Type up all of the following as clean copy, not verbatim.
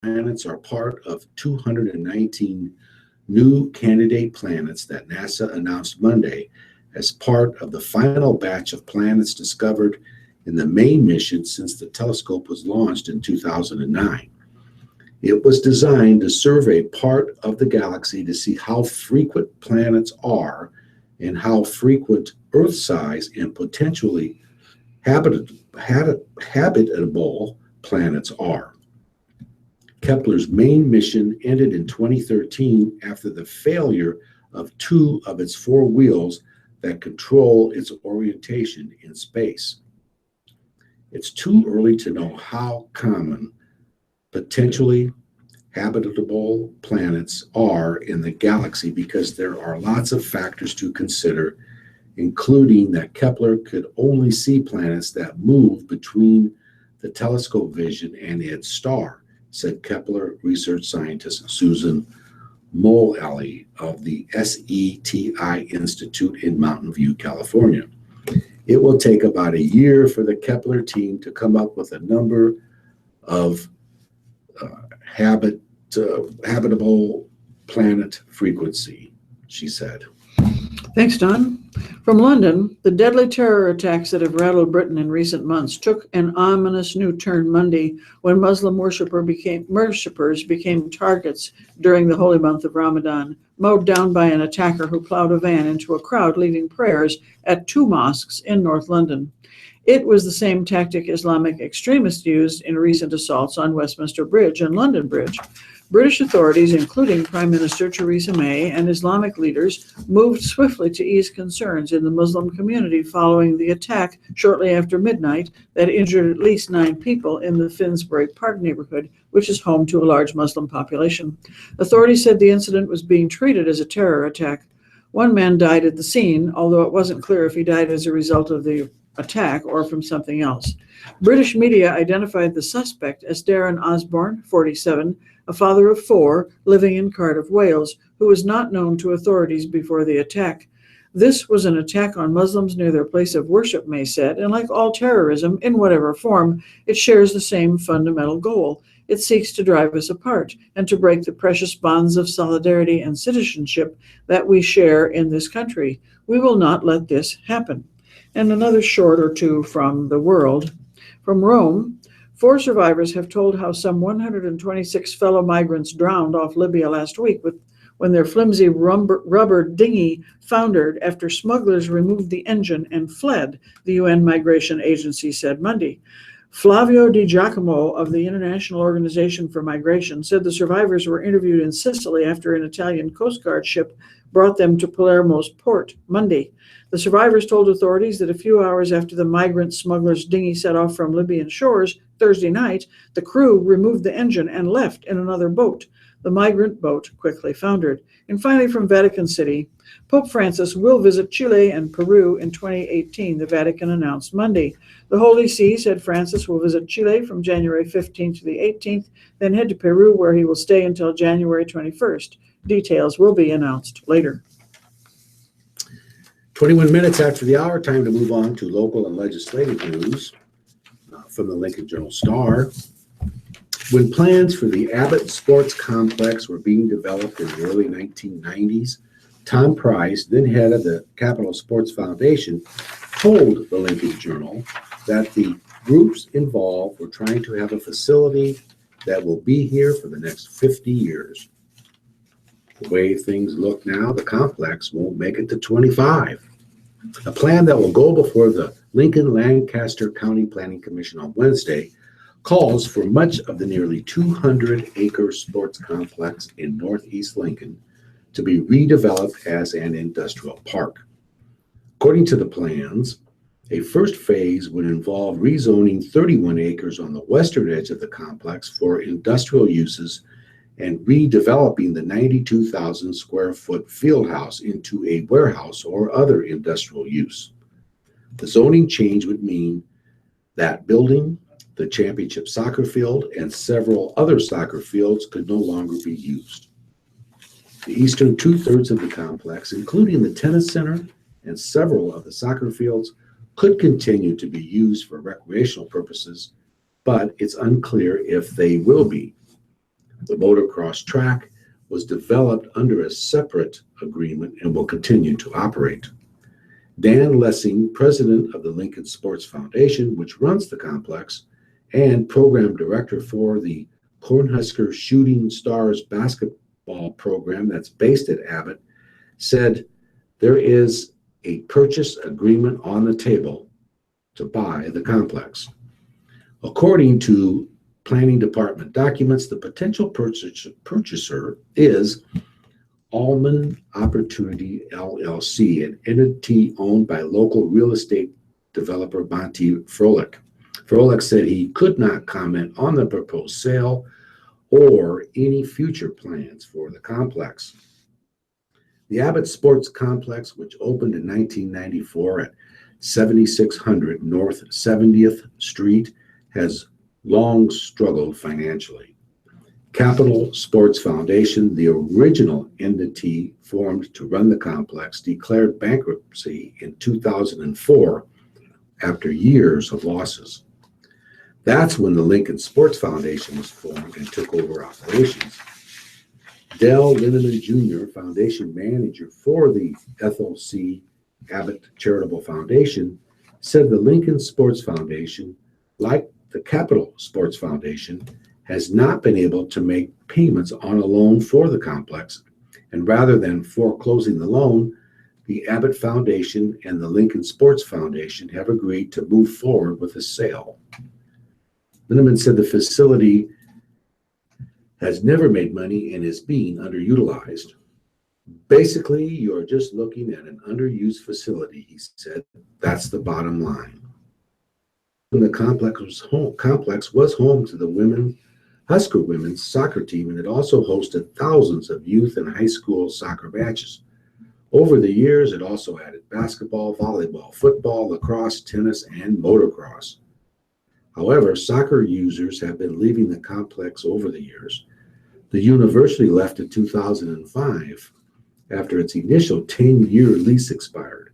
planets are part of 219 new candidate planets that NASA announced Monday as part of the final batch of planets discovered in the main mission since the telescope was launched in 2009. It was designed to survey part of the galaxy to see how frequent planets are and how frequent Earth-sized and potentially habitable planets are. Kepler's main mission ended in 2013 after the failure of two of its four wheels that control its orientation in space. It's too early to know how common potentially habitable planets are in the galaxy because there are lots of factors to consider, including that Kepler could only see planets that move between the telescope vision and its star, said Kepler research scientist Susan Mollally of the SETI Institute in Mountain View, California. It will take about a year for the Kepler team to come up with a number of habitable planet frequency, she said. Thanks, Don. From London, the deadly terror attacks that have rattled Britain in recent months took an ominous new turn Monday when Muslim worshippers became targets during the holy month of Ramadan, mowed down by an attacker who plowed a van into a crowd leading prayers at two mosques in North London. It was the same tactic Islamic extremists used in recent assaults on Westminster Bridge and London Bridge. British authorities, including Prime Minister Theresa May and Islamic leaders, moved swiftly to ease concerns in the Muslim community following the attack shortly after midnight that injured at least 9 people in the Finsbury Park neighborhood, which is home to a large Muslim population. Authorities said the incident was being treated as a terror attack. One man died at the scene, although it wasn't clear if he died as a result of the attack or from something else. British media identified the suspect as Darren Osborne, 47, a father of 4 living in Cardiff, Wales, who was not known to authorities before the attack. This was an attack on Muslims near their place of worship, May said, and like all terrorism, in whatever form, it shares the same fundamental goal. It seeks to drive us apart and to break the precious bonds of solidarity and citizenship that we share in this country. We will not let this happen. And another short or two from the world. From Rome, 4 survivors have told how some 126 fellow migrants drowned off Libya last week when their flimsy rubber dinghy foundered after smugglers removed the engine and fled, the UN Migration Agency said Monday. Flavio Di Giacomo of the International Organization for Migration said the survivors were interviewed in Sicily after an Italian Coast Guard ship brought them to Palermo's port Monday. The survivors told authorities that a few hours after the migrant smugglers' dinghy set off from Libyan shores Thursday night, the crew removed the engine and left in another boat. The migrant boat quickly foundered. And finally, from Vatican City, Pope Francis will visit Chile and Peru in 2018, the Vatican announced Monday. The Holy See said Francis will visit Chile from January 15th to the 18th, then head to Peru, where he will stay until January 21st. Details will be announced later. 21 minutes after the hour, time to move on to local and legislative news from the Lincoln Journal-Star. When plans for the Abbott Sports Complex were being developed in the early 1990s, Tom Price, then head of the Capital Sports Foundation, told the Lincoln Journal that the groups involved were trying to have a facility that will be here for the next 50 years. The way things look now, the complex won't make it to 25. A plan that will go before the Lincoln-Lancaster County Planning Commission on Wednesday calls for much of the nearly 200-acre sports complex in northeast Lincoln to be redeveloped as an industrial park. According to the plans, a first phase would involve rezoning 31 acres on the western edge of the complex for industrial uses and redeveloping the 92,000 square foot field house into a warehouse or other industrial use. The zoning change would mean that building, the championship soccer field, and several other soccer fields could no longer be used. The eastern 2/3 of the complex, including the tennis center and several of the soccer fields, could continue to be used for recreational purposes, but it's unclear if they will be. The motocross track was developed under a separate agreement and will continue to operate. Dan Lessing, president of the Lincoln Sports Foundation, which runs the complex, and program director for the Cornhusker Shooting Stars basketball program that's based at Abbott, said there is a purchase agreement on the table to buy the complex. According to planning department documents, the potential purchaser is Almond Opportunity LLC, an entity owned by local real estate developer Monty Froelich. Froelich said he could not comment on the proposed sale or any future plans for the complex. The Abbott Sports Complex, which opened in 1994 at 7600 North 70th Street, has long struggled financially. Capital Sports Foundation, the original entity formed to run the complex, declared bankruptcy in 2004 after years of losses. That's when the Lincoln Sports Foundation was formed and took over operations. Dell Linneman Jr., foundation manager for the Ethel C. Abbott Charitable Foundation, said the Lincoln Sports Foundation, like the Capital Sports Foundation, has not been able to make payments on a loan for the complex, and rather than foreclosing the loan, the Abbott Foundation and the Lincoln Sports Foundation have agreed to move forward with a sale. Linneman said the facility has never made money and is being underutilized. Basically, you're just looking at an underused facility, he said. That's the bottom line. The complex was home to the Husker women's soccer team, and it also hosted thousands of youth and high school soccer matches. Over the years, it also added basketball, volleyball, football, lacrosse, tennis, and motocross. However, soccer users have been leaving the complex over the years. The university left in 2005 after its initial 10-year lease expired.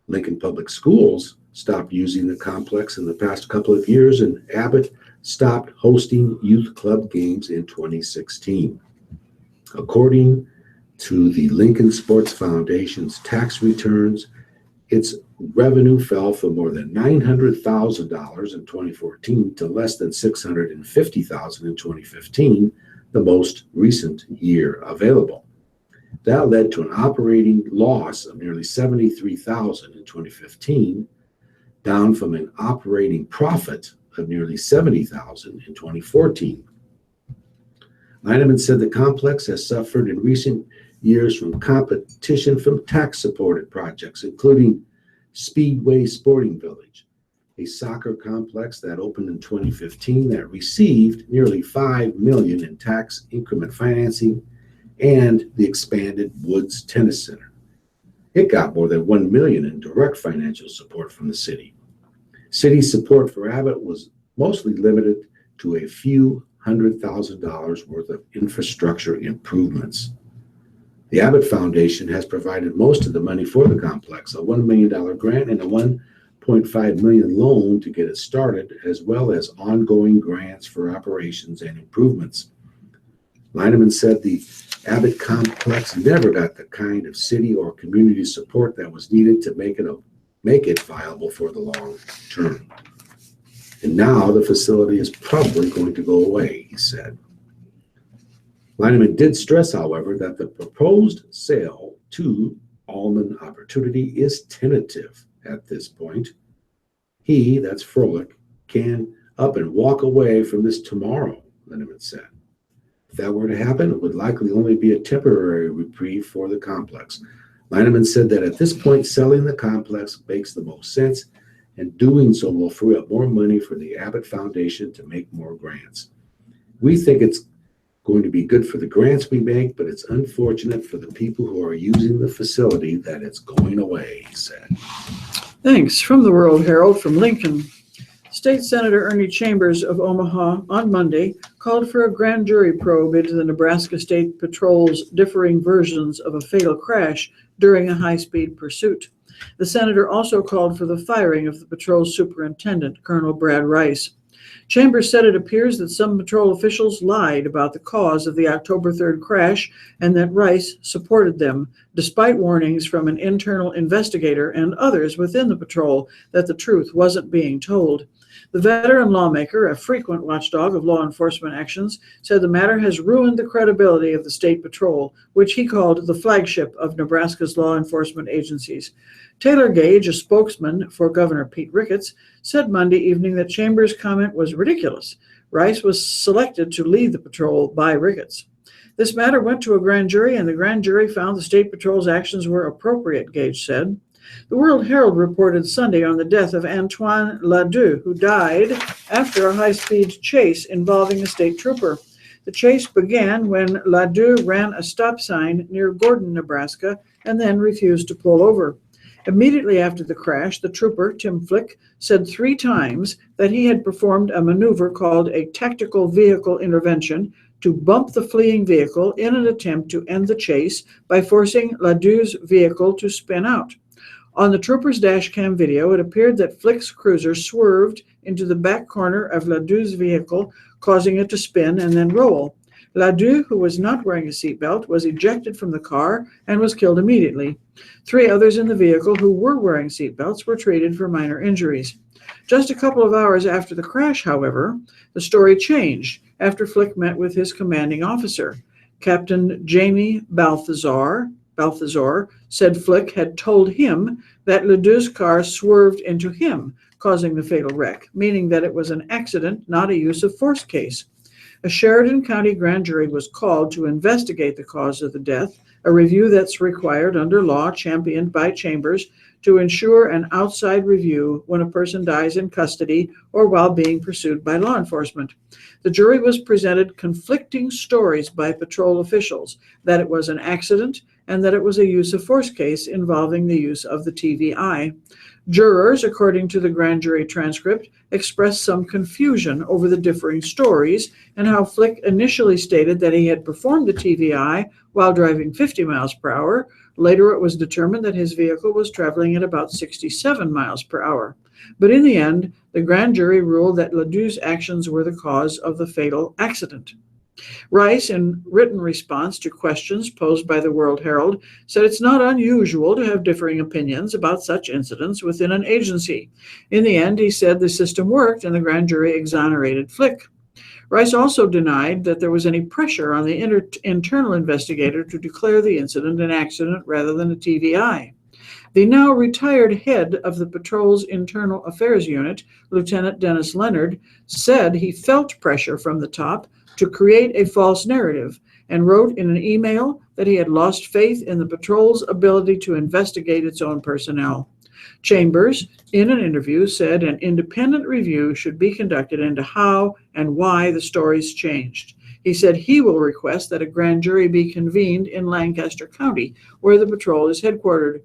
Lincoln Public Schools stopped using the complex in the past couple of years, and Abbott stopped hosting youth club games in 2016. According to the Lincoln Sports Foundation's tax returns, its revenue fell from more than $900,000 in 2014 to less than $650,000 in 2015, the most recent year available. That led to an operating loss of nearly $73,000 in 2015, down from an operating profit of nearly $70,000 in 2014. Lineman said the complex has suffered in recent years from competition from tax-supported projects, including Speedway Sporting Village, a soccer complex that opened in 2015 that received nearly $5 million in tax increment financing, and the expanded Woods Tennis Center. It got more than $1 million in direct financial support from the city. City support for Abbott was mostly limited to a few $100,000 worth of infrastructure improvements. The Abbott Foundation has provided most of the money for the complex, a $1 million grant and a $1.5 million loan to get it started, as well as ongoing grants for operations and improvements. Lineman said the Abbott complex never got the kind of city or community support that was needed to make it viable for the long term. And now the facility is probably going to go away, he said. Lineman did stress, however, that the proposed sale to Almond Opportunity is tentative at this point. He, that's Froelich, can up and walk away from this tomorrow, Lineman said. If that were to happen, it would likely only be a temporary reprieve for the complex. Lineman said that at this point, selling the complex makes the most sense, and doing so will free up more money for the Abbott Foundation to make more grants. We think it's going to be good for the grants we make, but it's unfortunate for the people who are using the facility that it's going away, he said. Thanks. From the World Herald, from Lincoln. State Senator Ernie Chambers of Omaha on Monday called for a grand jury probe into the Nebraska State Patrol's differing versions of a fatal crash during a high-speed pursuit. The senator also called for the firing of the patrol superintendent, Colonel Brad Rice. Chambers said it appears that some patrol officials lied about the cause of the October 3rd crash and that Rice supported them, despite warnings from an internal investigator and others within the patrol that the truth wasn't being told. The veteran lawmaker, a frequent watchdog of law enforcement actions, said the matter has ruined the credibility of the state patrol, which he called the flagship of Nebraska's law enforcement agencies. Taylor Gage, a spokesman for Governor Pete Ricketts, said Monday evening that Chambers' comment was ridiculous. Rice was selected to lead the patrol by Ricketts. This matter went to a grand jury, and the grand jury found the state patrol's actions were appropriate, Gage said. The World Herald reported Sunday on the death of Antoine Ladue, who died after a high-speed chase involving a state trooper. The chase began when Ladue ran a stop sign near Gordon, Nebraska, and then refused to pull over. Immediately after the crash, the trooper, Tim Flick, said 3 times that he had performed a maneuver called a tactical vehicle intervention to bump the fleeing vehicle in an attempt to end the chase by forcing Ladue's vehicle to spin out. On the trooper's dash cam video, it appeared that Flick's cruiser swerved into the back corner of Ladue's vehicle, causing it to spin and then roll. Ladue, who was not wearing a seatbelt, was ejected from the car and was killed immediately. 3 others in the vehicle who were wearing seatbelts were treated for minor injuries. Just a couple of hours after the crash, however, the story changed after Flick met with his commanding officer. Captain Jamie Balthazar said Flick had told him that Ladue's car swerved into him, causing the fatal wreck, meaning that it was an accident, not a use of force case. A Sheridan County grand jury was called to investigate the cause of the death, a review that's required under law championed by Chambers to ensure an outside review when a person dies in custody or while being pursued by law enforcement. The jury was presented conflicting stories by patrol officials that it was an accident and that it was a use of force case involving the use of the TVI. Jurors, according to the grand jury transcript, expressed some confusion over the differing stories and how Flick initially stated that he had performed the TVI while driving 50 miles per hour. Later, it was determined that his vehicle was traveling at about 67 miles per hour. But in the end, the grand jury ruled that Ladue's actions were the cause of the fatal accident. Rice, in written response to questions posed by the World Herald, said it's not unusual to have differing opinions about such incidents within an agency. In the end, he said the system worked and the grand jury exonerated Flick. Rice also denied that there was any pressure on the internal investigator to declare the incident an accident rather than a TVI. The now retired head of the patrol's internal affairs unit, Lieutenant Dennis Leonard, said he felt pressure from the top to create a false narrative and wrote in an email that he had lost faith in the patrol's ability to investigate its own personnel. Chambers, in an interview, said an independent review should be conducted into how and why the stories changed. He said he will request that a grand jury be convened in Lancaster County, where the patrol is headquartered.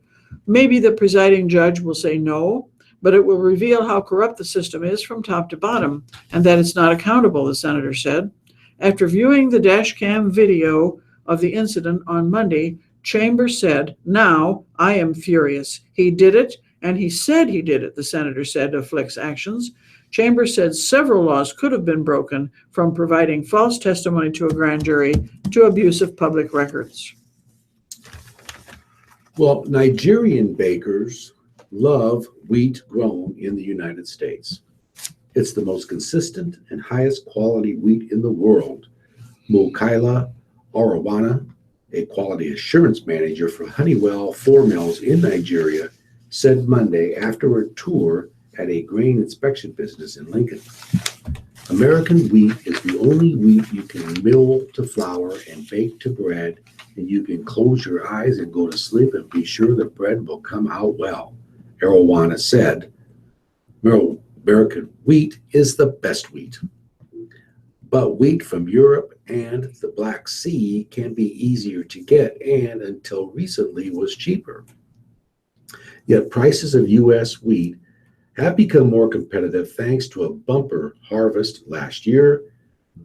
Maybe the presiding judge will say no, but it will reveal how corrupt the system is from top to bottom and that it's not accountable, the senator said. After viewing the dash cam video of the incident on Monday, Chambers said, "Now I am furious. He did it, and he said he did it," the senator said of Flick's actions. Chambers said several laws could have been broken, from providing false testimony to a grand jury to abuse of public records. Well, Nigerian bakers love wheat grown in the United States. It's the most consistent and highest quality wheat in the world. Mukaila Arawana, a quality assurance manager for Honeywell 4 mills in Nigeria, said Monday after a tour at a grain inspection business in Lincoln. American wheat is the only wheat you can mill to flour and bake to bread, and you can close your eyes and go to sleep and be sure the bread will come out well, Arawana said. American wheat is the best wheat. But wheat from Europe and the Black Sea can be easier to get and until recently was cheaper. Yet prices of U.S. wheat have become more competitive thanks to a bumper harvest last year,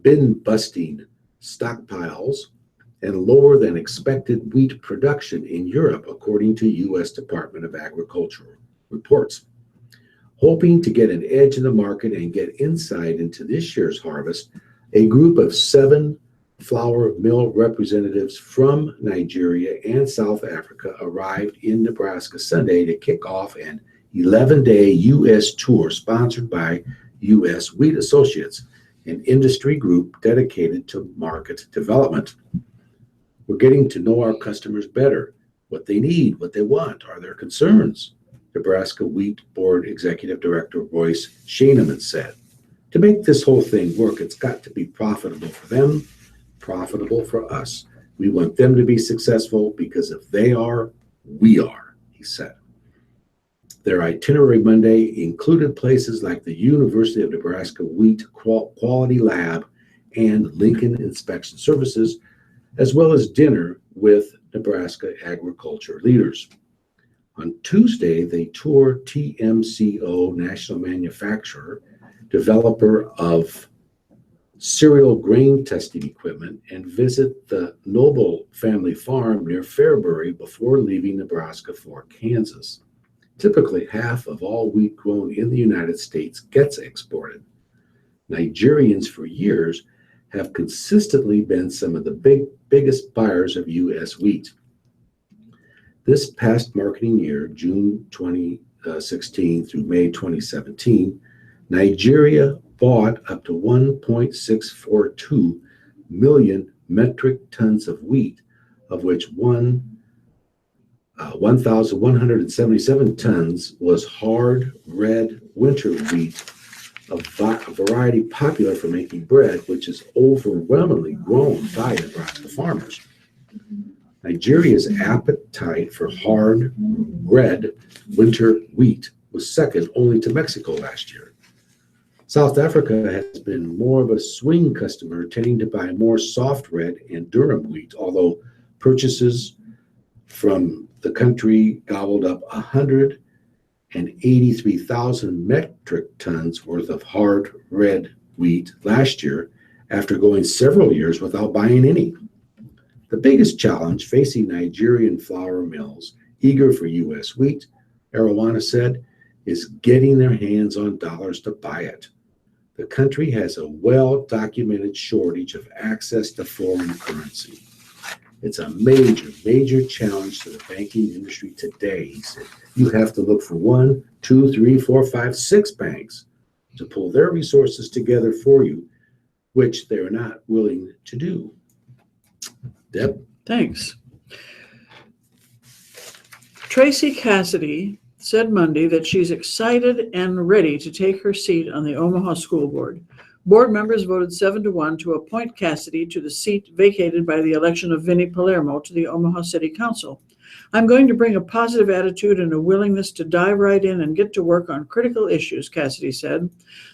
bin-busting stockpiles, and lower than expected wheat production in Europe, according to U.S. Department of Agriculture reports. Hoping to get an edge in the market and get insight into this year's harvest, a group of 7 flour mill representatives from Nigeria and South Africa arrived in Nebraska Sunday to kick off an 11-day U.S. tour sponsored by U.S. Wheat Associates, an industry group dedicated to market development. We're getting to know our customers better, what they need, what they want, are their concerns, Nebraska Wheat Board Executive Director Royce Schaineman said. To make this whole thing work, it's got to be profitable for them, profitable for us. We want them to be successful because if they are, we are, he said. Their itinerary Monday included places like the University of Nebraska Wheat Quality Lab and Lincoln Inspection Services, as well as dinner with Nebraska agriculture leaders. On Tuesday, they toured TMCO, national manufacturer, developer of cereal grain testing equipment, and visit the Noble family farm near Fairbury before leaving Nebraska for Kansas. Typically, half of all wheat grown in the United States gets exported. Nigerians for years have consistently been some of the biggest buyers of U.S. wheat. This past marketing year, June 2016 through May 2017, Nigeria bought up to 1.642 million metric tons of wheat, of which 1,177 tons was hard red winter wheat, a variety popular for making bread, which is overwhelmingly grown by Nebraska farmers. Nigeria's appetite for hard red winter wheat was second only to Mexico last year. South Africa has been more of a swing customer, tending to buy more soft red and durum wheat, although purchases from the country gobbled up 183,000 metric tons worth of hard red wheat last year after going several years without buying any. The biggest challenge facing Nigerian flour mills eager for U.S. wheat, Arawana said, is getting their hands on dollars to buy it. The country has a well-documented shortage of access to foreign currency. It's a major challenge to the banking industry today, he said. You have to look for 1, 2, 3, 4, 5, 6 banks to pull their resources together for you, which they're not willing to do. Deb? Thanks. Tracy Cassidy said Monday that she's excited and ready to take her seat on the Omaha School Board. Board members voted 7-1 to appoint Cassidy to the seat vacated by the election of Vinnie Palermo to the Omaha City Council. I'm going to bring a positive attitude and a willingness to dive right in and get to work on critical issues, Cassidy said.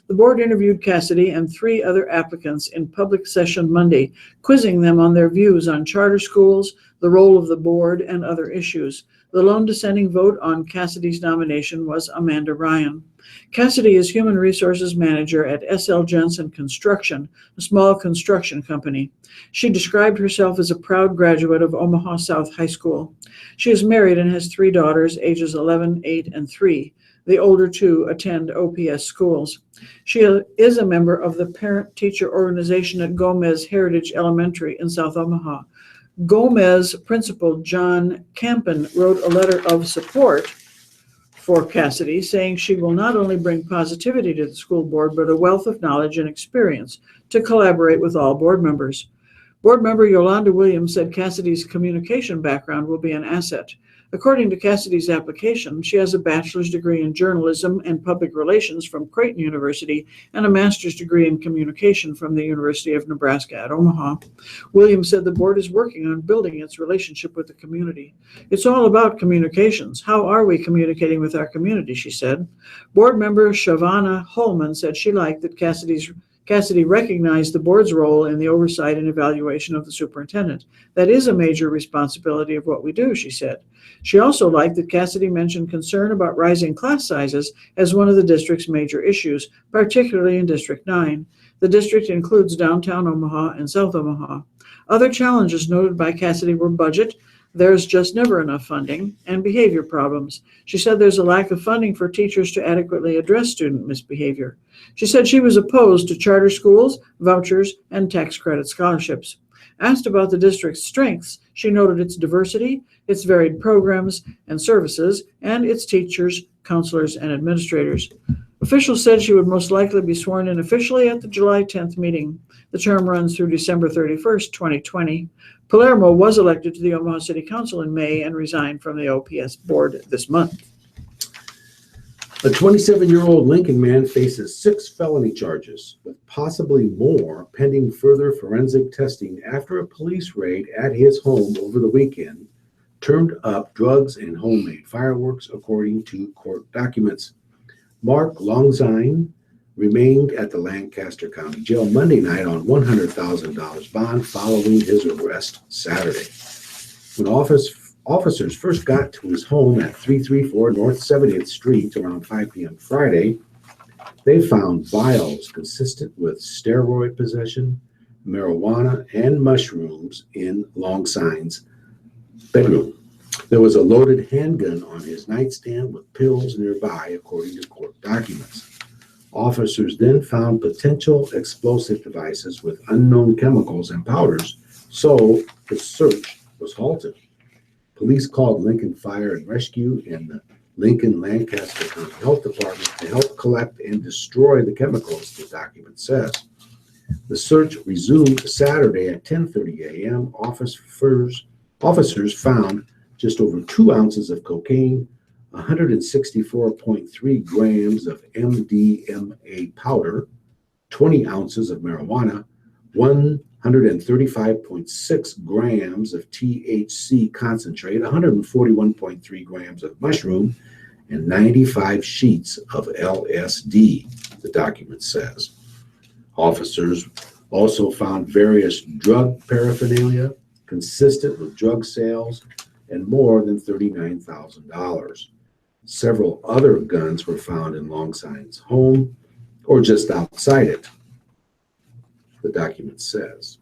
The board interviewed Cassidy and 3 other applicants in public session Monday, quizzing them on their views on charter schools, the role of the board, and other issues. The lone dissenting vote on Cassidy's nomination was Amanda Ryan. Cassidy is Human Resources Manager at S.L. Jensen Construction, a small construction company. She described herself as a proud graduate of Omaha South High School. She is married and has 3 daughters, ages 11, 8, and 3. The older 2 attend OPS schools. She is a member of the parent-teacher organization at Gomez Heritage Elementary in South Omaha. Gomez principal John Campen wrote a letter of support for Cassidy, saying she will not only bring positivity to the school board, but a wealth of knowledge and experience to collaborate with all board members. Board member Yolanda Williams said Cassidy's communication background will be an asset. According to Cassidy's application, she has a bachelor's degree in journalism and public relations from Creighton University and a master's degree in communication from the University of Nebraska at Omaha. Williams said the board is working on building its relationship with the community. It's all about communications. How are we communicating with our community, she said. Board member Shavana Holman said she liked that Cassidy recognized the board's role in the oversight and evaluation of the superintendent. That is a major responsibility of what we do, she said. She also liked that Cassidy mentioned concern about rising class sizes as one of the district's major issues, particularly in District 9. The district includes downtown Omaha and South Omaha. Other challenges noted by Cassidy were budget, there's just never enough funding, and behavior problems. She said there's a lack of funding for teachers to adequately address student misbehavior. She said she was opposed to charter schools, vouchers, and tax credit scholarships. Asked about the district's strengths, she noted its diversity, its varied programs and services, and its teachers, counselors, and administrators. Officials said she would most likely be sworn in officially at the July 10th meeting. The term runs through December 31st, 2020. Palermo was elected to the Omaha City Council in May and resigned from the OPS board this month. A 27-year-old Lincoln man faces 6 felony charges, with possibly more pending further forensic testing after a police raid at his home over the weekend turned up drugs and homemade fireworks, according to court documents. Mark Longzine remained at the Lancaster County Jail Monday night on $100,000 bond following his arrest Saturday. When officers first got to his home at 334 North 70th Street around 5 p.m. Friday, they found vials consistent with steroid possession, marijuana, and mushrooms in Longzine's bedroom. There was a loaded handgun on his nightstand with pills nearby, according to court documents. Officers then found potential explosive devices with unknown chemicals and powders, so the search was halted. Police called Lincoln Fire and Rescue and the Lincoln Lancaster County Health Department to help collect and destroy the chemicals, the document says. The search resumed Saturday at 10:30 a.m. Officers found just over 2 ounces of cocaine, 164.3 grams of MDMA powder, 20 ounces of marijuana, 135.6 grams of THC concentrate, 141.3 grams of mushroom, and 95 sheets of LSD, the document says. Officers also found various drug paraphernalia consistent with drug sales and more than $39,000. Several other guns were found in Longzine's home or just outside it, the document says.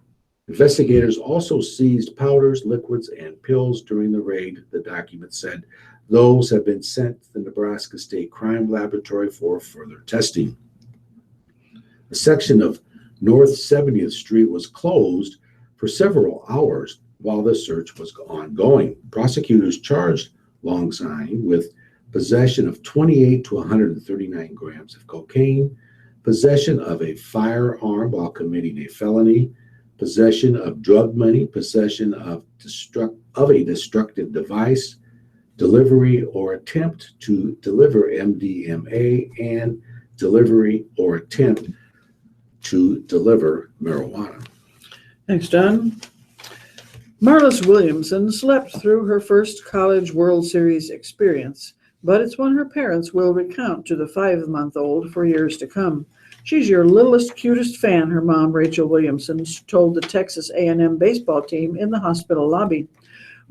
Investigators also seized powders, liquids, and pills during the raid, the document said. Those have been sent to the Nebraska State Crime Laboratory for further testing. A section of North 70th Street was closed for several hours while the search was ongoing. Prosecutors charged Longzine with possession of 28 to 139 grams of cocaine, possession of a firearm while committing a felony, possession of drug money, possession of a destructive device, delivery or attempt to deliver MDMA, and delivery or attempt to deliver marijuana. Thanks, Don. Marlis Williamson slept through her first College World Series experience, but it's one her parents will recount to the 5-month-old for years to come. She's your littlest, cutest fan, her mom, Rachel Williamson, told the Texas A&M baseball team in the hospital lobby.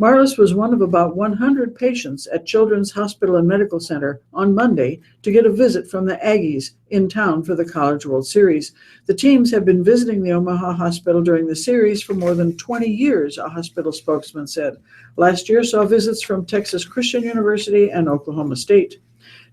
Marlis was one of about 100 patients at Children's Hospital and Medical Center on Monday to get a visit from the Aggies in town for the College World Series. The teams have been visiting the Omaha hospital during the series for more than 20 years, a hospital spokesman said. Last year saw visits from Texas Christian University and Oklahoma State.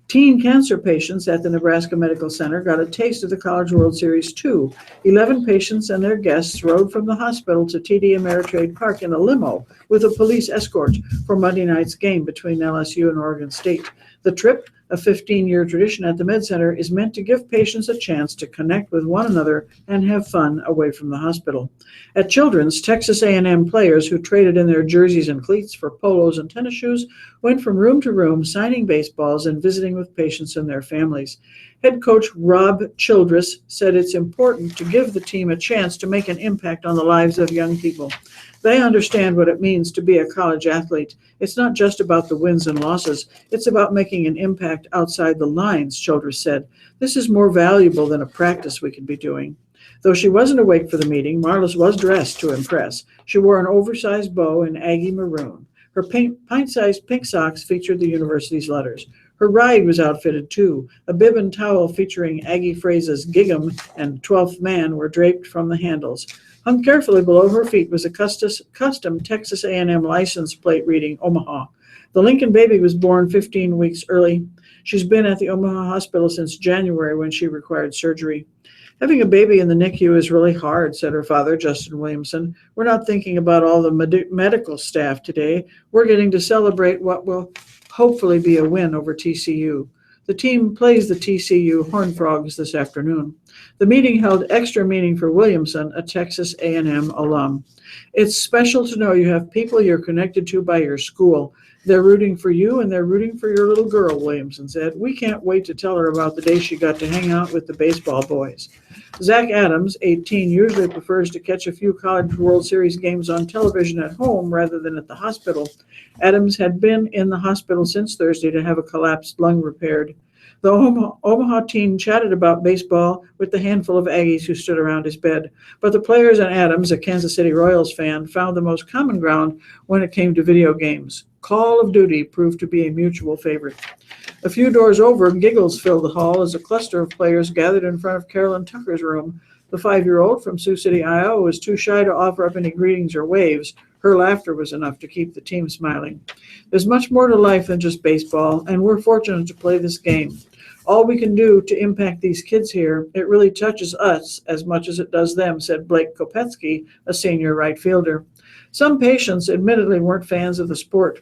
Teen cancer patients at the Nebraska Medical Center got a taste of the College World Series too. 11 patients and their guests rode from the hospital to TD Ameritrade Park in a limo with a police escort for Monday night's game between LSU and Oregon State. The trip, a 15-year tradition at the Med Center, is meant to give patients a chance to connect with one another and have fun away from the hospital. At Children's, Texas A&M players who traded in their jerseys and cleats for polos and tennis shoes went from room to room signing baseballs and visiting with patients and their families. Head coach Rob Childress said it's important to give the team a chance to make an impact on the lives of young people. They understand what it means to be a college athlete. It's not just about the wins and losses. It's about making an impact outside the lines, Childress said. This is more valuable than a practice we could be doing. Though she wasn't awake for the meeting, Marlis was dressed to impress. She wore an oversized bow in Aggie maroon. Her pint-sized pink socks featured the university's letters. Her ride was outfitted too. A bib and towel featuring Aggie phrases "Gig 'em" and "12th man" were draped from the handles. Hung carefully below her feet was a custom Texas A&M license plate reading Omaha. The Lincoln baby was born 15 weeks early. She's been at the Omaha hospital since January when she required surgery. Having a baby in the NICU is really hard, said her father, Justin Williamson. We're not thinking about all the medical staff today. We're getting to celebrate what will hopefully be a win over TCU. The team plays the TCU Horned Frogs this afternoon. The meeting held extra meaning for Williamson, a Texas A&M alum. It's special to know you have people you're connected to by your school. They're rooting for you and they're rooting for your little girl, Williamson said. We can't wait to tell her about the day she got to hang out with the baseball boys. Zach Adams, 18, usually prefers to catch a few College World Series games on television at home rather than at the hospital. Adams had been in the hospital since Thursday to have a collapsed lung repaired. The Omaha teen chatted about baseball with the handful of Aggies who stood around his bed. But the players and Adams, a Kansas City Royals fan, found the most common ground when it came to video games. Call of Duty proved to be a mutual favorite. A few doors over, giggles filled the hall as a cluster of players gathered in front of Carolyn Tucker's room. The 5-year-old from Sioux City, Iowa, was too shy to offer up any greetings or waves. Her laughter was enough to keep the team smiling. There's much more to life than just baseball, and we're fortunate to play this game. All we can do to impact these kids here, it really touches us as much as it does them, said Blake Kopetsky, a senior right fielder. Some patients admittedly weren't fans of the sport.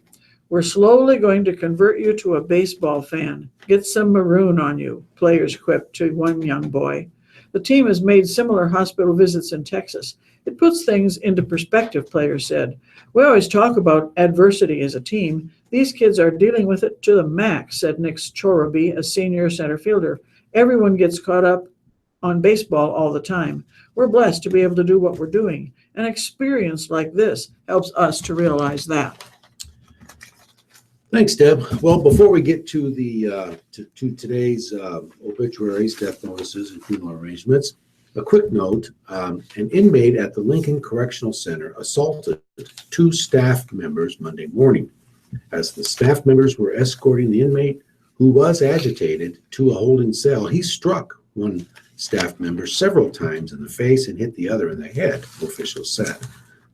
We're slowly going to convert you to a baseball fan. Get some maroon on you, players quipped to one young boy. The team has made similar hospital visits in Texas. It puts things into perspective, players said. We always talk about adversity as a team. These kids are dealing with it to the max, said Nick Choroby, a senior center fielder. Everyone gets caught up on baseball all the time. We're blessed to be able to do what we're doing. An experience like this helps us to realize that. Thanks, Deb. Well, before we get to the to today's obituaries, death notices, and funeral arrangements, a quick note: an inmate at the Lincoln Correctional Center assaulted 2 staff members Monday morning. As the staff members were escorting the inmate, who was agitated, to a holding cell, he struck one staff member several times in the face and hit the other in the head, officials said.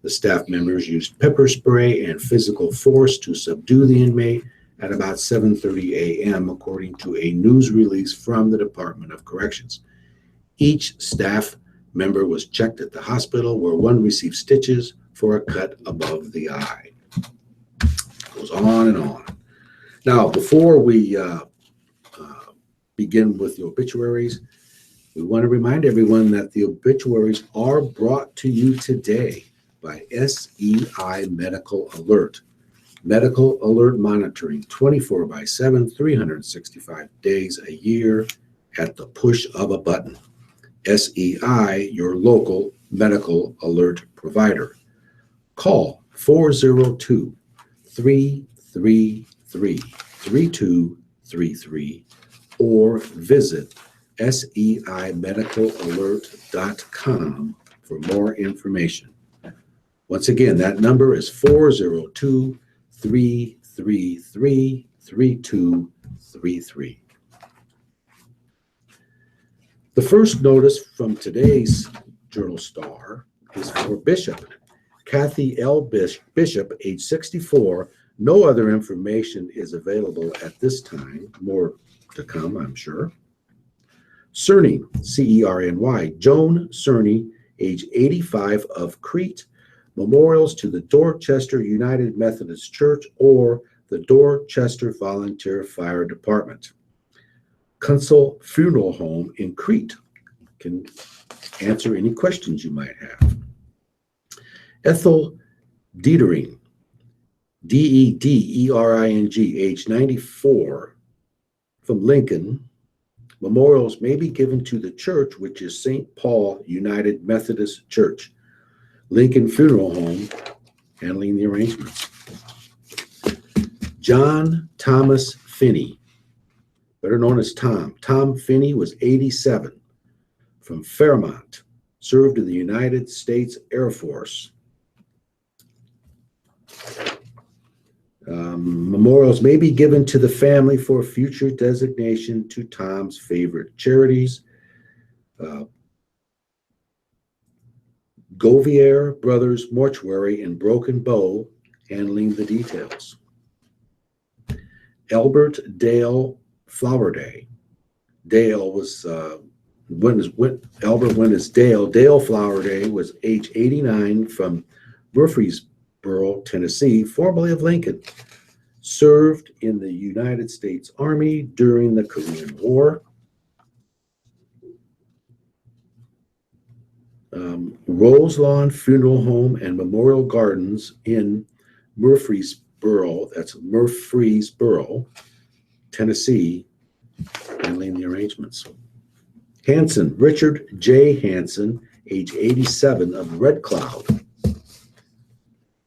The staff members used pepper spray and physical force to subdue the inmate at about 7:30 a.m., according to a news release from the Department of Corrections. Each staff member was checked at the hospital, where one received stitches for a cut above the eye. Goes on and on. Now, before we begin with the obituaries, we want to remind everyone that the obituaries are brought to you today by SEI Medical Alert. Medical alert monitoring 24/7, 365 days a year at the push of a button. SEI, your local medical alert provider. Call 402-333-3233 or visit seimedicalalert.com for more information. Once again, that number is 402-333-3233. The first notice from today's Journal Star is for Bishop. Kathy L. Bishop, age 64. No other information is available at this time. More to come, I'm sure. Cerny, C-E-R-N-Y. Joan Cerny, age 85, of Crete. Memorials to the Dorchester United Methodist Church or the Dorchester Volunteer Fire Department. Kunsel Funeral Home in Crete can answer any questions you might have. Ethel Dietering, D-E-D-E-R-I-N-G, age 94, from Lincoln. Memorials may be given to the church, which is St. Paul United Methodist Church. Lincoln Funeral Home handling the arrangements. John Thomas Finney, better known as Tom. Tom Finney was 87, from Fairmont, served in the United States Air Force. Memorials may be given to the family for future designation to Tom's favorite charities. Govier Brothers Mortuary in Broken Bow, handling the details. Albert Dale Flower Day. Dale was Albert went as Dale. Dale Flower Day was age 89 from Murfreesboro, Tennessee, formerly of Lincoln. Served in the United States Army during the Korean War. Roselawn Funeral Home and Memorial Gardens in Murfreesboro, that's Murfreesboro, Tennessee, handling the arrangements. Hanson, Richard J. Hanson, age 87 of Red Cloud.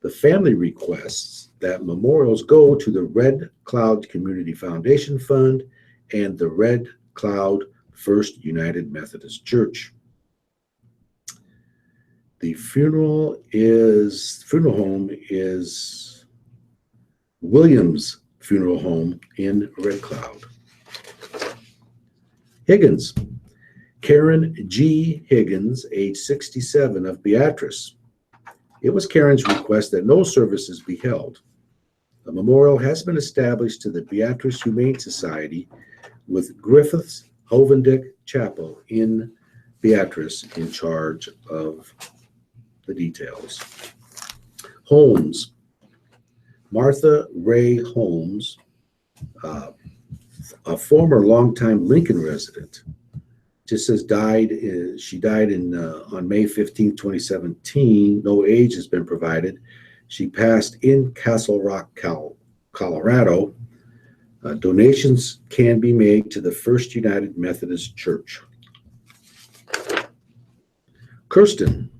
The family requests that memorials go to the Red Cloud Community Foundation Fund and the Red Cloud First United Methodist Church. The funeral home is Williams Funeral Home in Red Cloud. Higgins, Karen G. Higgins, age 67 of Beatrice. It was Karen's request that no services be held. A memorial has been established to the Beatrice Humane Society with Griffiths Hovendick Chapel in Beatrice in charge of the details. Holmes, Martha Ray Holmes, a former longtime Lincoln resident, just says she died on May 15, 2017. No age has been provided. She passed in Castle Rock, Colorado. Donations can be made to the First United Methodist Church. Kirsten,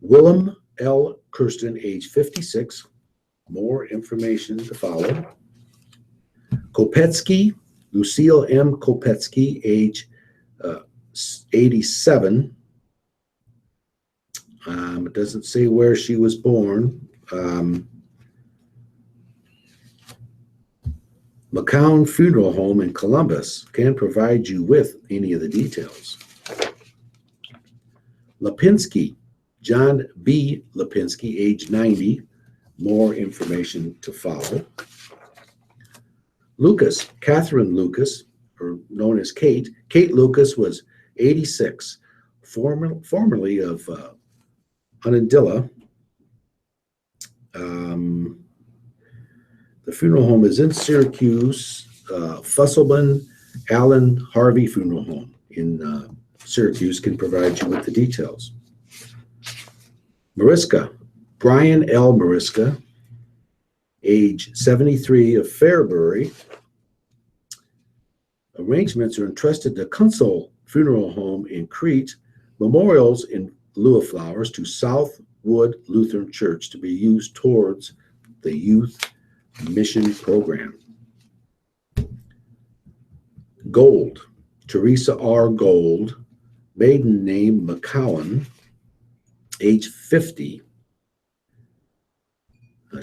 Willem L. Kirsten, age 56. More information to follow. Kopetsky, Lucille M. Kopetsky, age 87. It doesn't say where she was born. McCown Funeral Home in Columbus can provide you with any of the details. Lipinski, John B. Lipinski, age 90. More information to follow. Lucas, Catherine Lucas, or known as Kate. Kate Lucas was 86, formerly of Unadilla. The funeral home is in Syracuse, Fusselman Allen Harvey Funeral Home in Syracuse can provide you with the details. Mariska, Brian L. Mariska, age 73 of Fairbury. Arrangements are entrusted to Kunsel Funeral Home in Crete. Memorials in lieu of flowers to Southwood Lutheran Church to be used towards the youth mission program. Gold, Teresa R. Gold, maiden name McCowan, age 50. A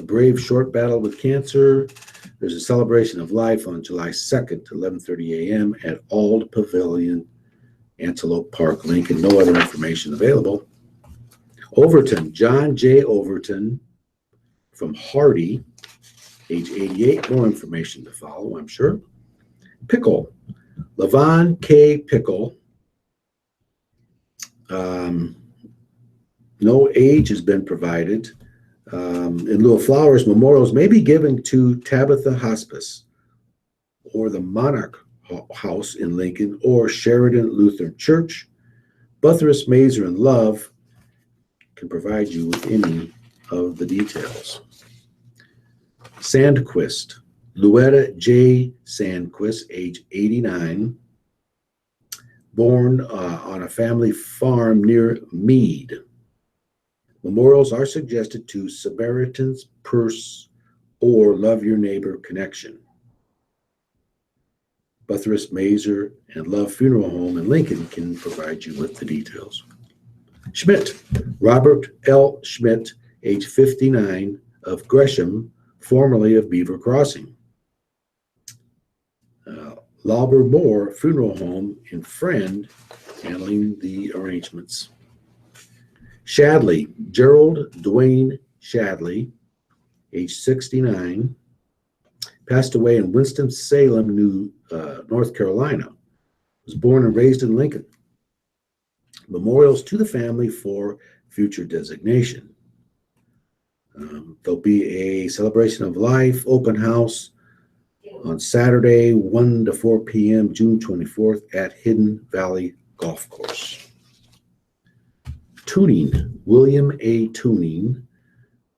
brave short battle with cancer. There's a celebration of life on July 2nd, 11:30 a.m. at Ald Pavilion, Antelope Park, Lincoln. No other information available. Overton, John J. Overton from Hardy, age 88. More information to follow, I'm sure. Pickle, Levon K. Pickle. No age has been provided. In lieu of flowers, memorials may be given to Tabitha Hospice or the Monarch House in Lincoln or Sheridan Lutheran Church. Buttress, Mazer, and Love can provide you with any of the details. Sandquist, Louetta J. Sandquist, age 89, born on a family farm near Meade. Memorials are suggested to Samaritan's Purse or Love Your Neighbor Connection. Buttress, Mazer, and Love Funeral Home in Lincoln can provide you with the details. Schmidt, Robert L. Schmidt, age 59, of Gresham, formerly of Beaver Crossing. Lauber Moore Funeral Home in Friend handling the arrangements. Shadley, Gerald Dwayne Shadley, age 69, passed away in Winston-Salem, North Carolina. Was born and raised in Lincoln. Memorials to the family for future designation. There'll be a celebration of life open house on Saturday, 1 to 4 p.m., June 24th at Hidden Valley Golf Course. Tuning, William A. Tuning,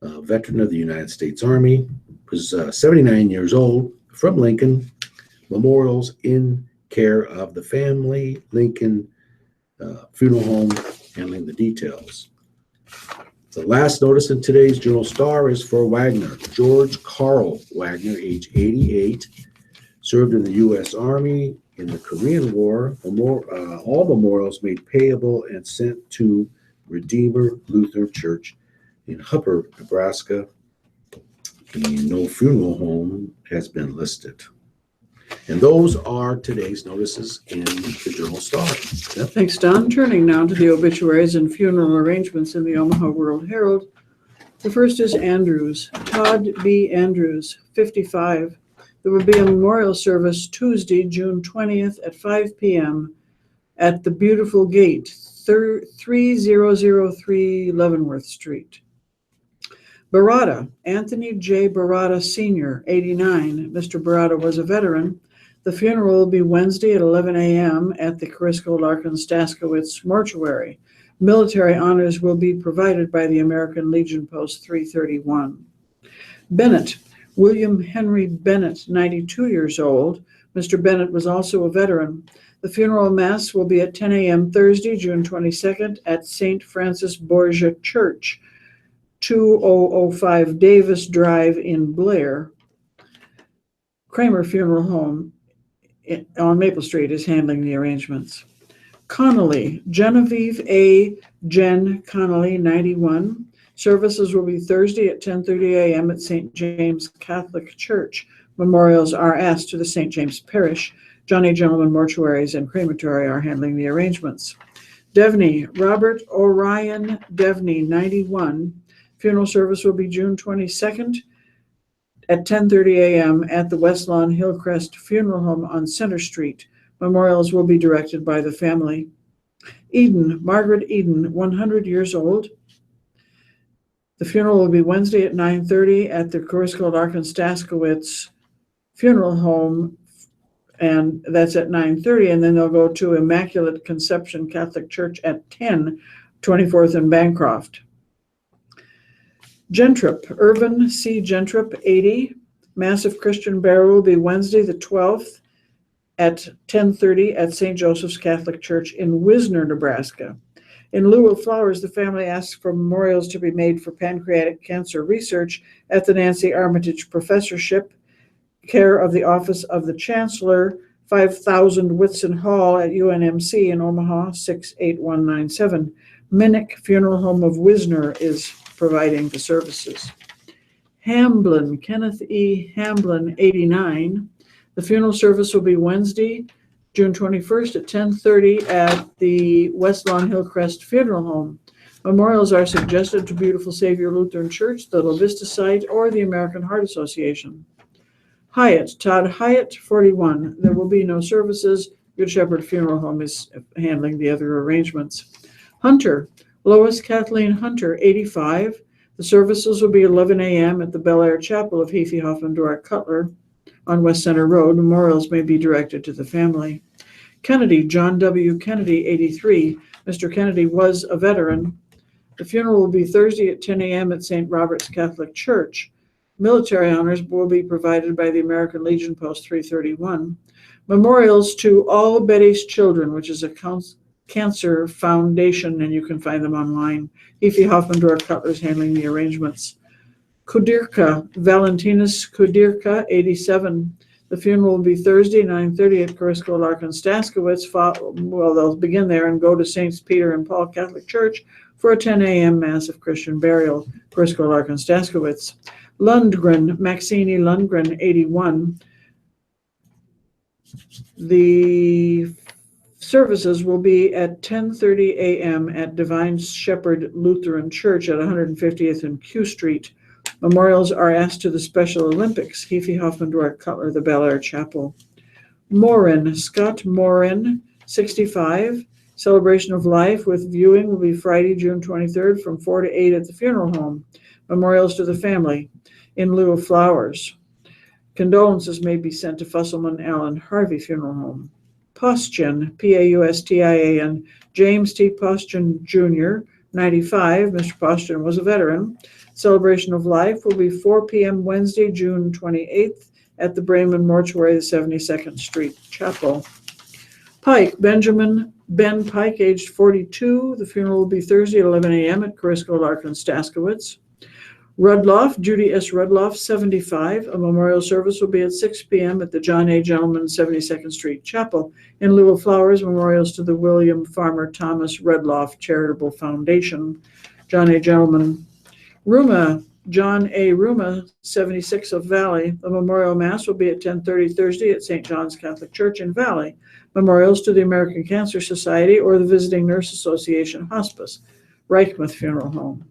a veteran of the United States Army, was 79 years old, from Lincoln. Memorials in care of the family, Lincoln Funeral Home, handling the details. The last notice in today's Journal Star is for Wagner. George Carl Wagner, age 88, served in the U.S. Army in the Korean War. All memorials made payable and sent to Redeemer Lutheran Church in Hupper, Nebraska. And no funeral home has been listed. And those are today's notices in the Journal Star. Yep. Thanks, Don. Turning now to the obituaries and funeral arrangements in the Omaha World Herald. The first is Andrews, Todd B. Andrews, 55. There will be a memorial service Tuesday, June 20th at 5 p.m. at the Beautiful Gate, 3003 Leavenworth Street. Barada, Anthony J. Barada Sr., 89. Mr. Barada was a veteran. The funeral will be Wednesday at 11 a.m. at the Crisco-Larkin-Staskowitz Mortuary. Military honors will be provided by the American Legion Post 331. Bennett, William Henry Bennett, 92 years old. Mr. Bennett was also a veteran. The funeral mass will be at 10 a.m. Thursday, June 22nd at St. Francis Borgia Church, 2005 Davis Drive in Blair. Kramer Funeral Home on Maple Street is handling the arrangements. Connolly, Genevieve A. Jen Connolly, 91. Services will be Thursday at 10:30 a.m. at St. James Catholic Church. Memorials are asked to the St. James Parish. Johnny Gentleman Mortuaries and Crematory are handling the arrangements. Devney, Robert Orion Devney, 91. Funeral service will be June 22nd at 10:30 a.m. at the West Lawn Hillcrest Funeral Home on Center Street. Memorials will be directed by the family. Eden, Margaret Eden, 100 years old. The funeral will be Wednesday at 9:30 at the Crisco-Larkin-Staskowitz Funeral Home, and that's at 9:30, and then they'll go to Immaculate Conception Catholic Church at 10, 24th and Bancroft. Gentrup, Irvin C. Gentrup, 80. Massive Christian burial will be Wednesday the 12th at 10:30 at St. Joseph's Catholic Church in Wisner, Nebraska. In lieu of flowers, the family asks for memorials to be made for pancreatic cancer research at the Nancy Armitage Professorship, care of the Office of the Chancellor, 5000 Whitson Hall at UNMC in Omaha, 68197. Minnick Funeral Home of Wisner is providing the services. Hamblin, Kenneth E. Hamblin, 89. The funeral service will be Wednesday, June 21st at 10:30 at the West Lawn Hillcrest Funeral Home. Memorials are suggested to Beautiful Savior Lutheran Church, the La Vista site, or the American Heart Association. Hyatt, Todd Hyatt, 41. There will be no services. Good Shepherd Funeral Home is handling the other arrangements. Hunter, Lois Kathleen Hunter, 85. The services will be 11 a.m. at the Bel Air Chapel of Heafy Hoffman Doric Cutler on West Center Road. Memorials may be directed to the family. Kennedy, John W. Kennedy, 83. Mr. Kennedy was a veteran. The funeral will be Thursday at 10 a.m. at St. Robert's Catholic Church. Military honors will be provided by the American Legion Post 331. Memorials to All Betty's Children, which is a cancer foundation, and you can find them online. Heafy Hoffman Doric Cutler is handling the arrangements. Kudirka, Valentinus Kudirka, 87. The funeral will be Thursday, 9:30 at Crisco-Larkin-Staskowitz. Well, they'll begin there and go to St. Peter and Paul Catholic Church for a 10 a.m. Mass of Christian burial, Crisco-Larkin-Staskowitz. Lundgren, Maxine Lundgren, 81. The Services will be at 10:30 a.m. at Divine Shepherd Lutheran Church at 150th and Q Street. Memorials are asked to the Special Olympics, Hefe Hoffman, Dwight Cutler, the Bel Air Chapel. Morin, Scott Morin, 65. Celebration of Life with viewing will be Friday, June 23rd from 4 to 8 at the funeral home. Memorials to the family in lieu of flowers. Condolences may be sent to Fusselman Allen Harvey Funeral Home. Paustian, P-A-U-S-T-I-A-N, James T. Paustian Jr., 95. Mr. Paustian was a veteran. Celebration of Life will be 4 p.m. Wednesday, June 28th at the Bremen Mortuary, the 72nd Street Chapel. Pike, Ben Pike, aged 42. The funeral will be Thursday at 11 a.m. at Corisco, Larkin, Staskowitz. Rudloff, Judy S. Rudloff, 75. A memorial service will be at 6 p.m. at the John A. Gentleman, 72nd Street Chapel. In lieu of flowers, memorials to the William Farmer Thomas Rudloff Charitable Foundation. John A. Gentleman. Ruma, John A. Ruma, 76 of Valley. The memorial mass will be at 10:30 Thursday at St. John's Catholic Church in Valley. Memorials to the American Cancer Society or the Visiting Nurse Association Hospice. Reichmuth Funeral Home.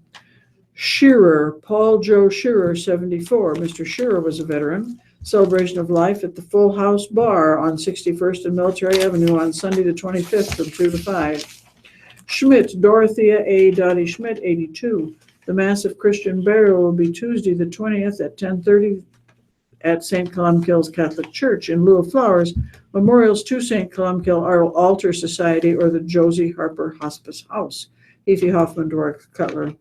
Shearer, Paul Joe Shearer, 74. Mr. Shearer was a veteran. Celebration of Life at the Full House Bar on 61st and Military Avenue on Sunday the 25th from 2 to 5. Schmidt, Dorothea A. Dottie Schmidt, 82. The Mass of Christian Burial will be Tuesday the 20th at 10:30 at St. Columkille's Catholic Church. In lieu of flowers, memorials to St. Columkille Altar Society or the Josie Harper Hospice House. Hefe Hoffman, Dwight Cutler.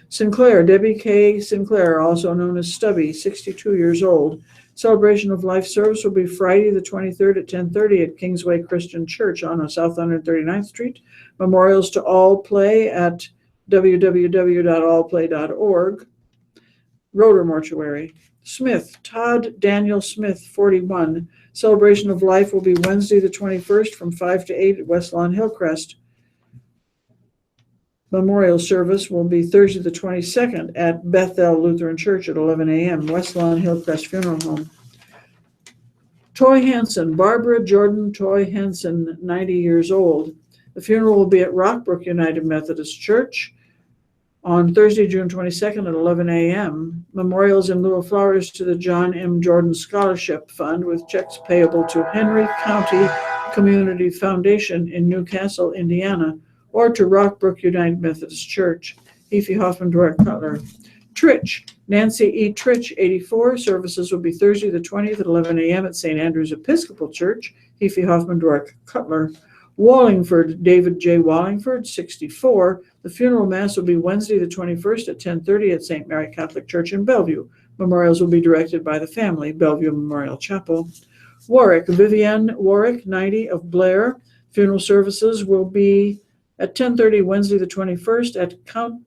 Sinclair, Debbie K. Sinclair, also known as Stubby, 62 years old. Celebration of Life service will be Friday the 23rd at 10:30 at Kingsway Christian Church on South 139th Street. Memorials to All Play at www.allplay.org. Rotor Mortuary. Smith, Todd Daniel Smith, 41. Celebration of Life will be Wednesday the 21st from 5 to 8 at West Lawn Hillcrest. Memorial service will be Thursday the 22nd at Bethel Lutheran Church at 11 a.m. West Lawn Hillcrest Funeral Home. Toy Hansen, Barbara Jordan Toy Hansen, 90 years old. The funeral will be at Rockbrook United Methodist Church on Thursday, June 22nd at 11 a.m. Memorials in lieu of flowers to the John M. Jordan Scholarship Fund with checks payable to Henry County Community Foundation in Newcastle, Indiana, or to Rockbrook United Methodist Church. Hefe Hoffman, Dwight Cutler. Tritch, Nancy E. Tritch, 84. Services will be Thursday the 20th at 11 a.m. at St. Andrew's Episcopal Church. Hefe Hoffman, Dwight Cutler. Wallingford, David J. Wallingford, 64. The funeral mass will be Wednesday the 21st at 10:30 at St. Mary Catholic Church in Bellevue. Memorials will be directed by the family, Bellevue Memorial Chapel. Warwick, Vivienne Warwick, 90 of Blair. Funeral services will be at 10:30 Wednesday the 21st at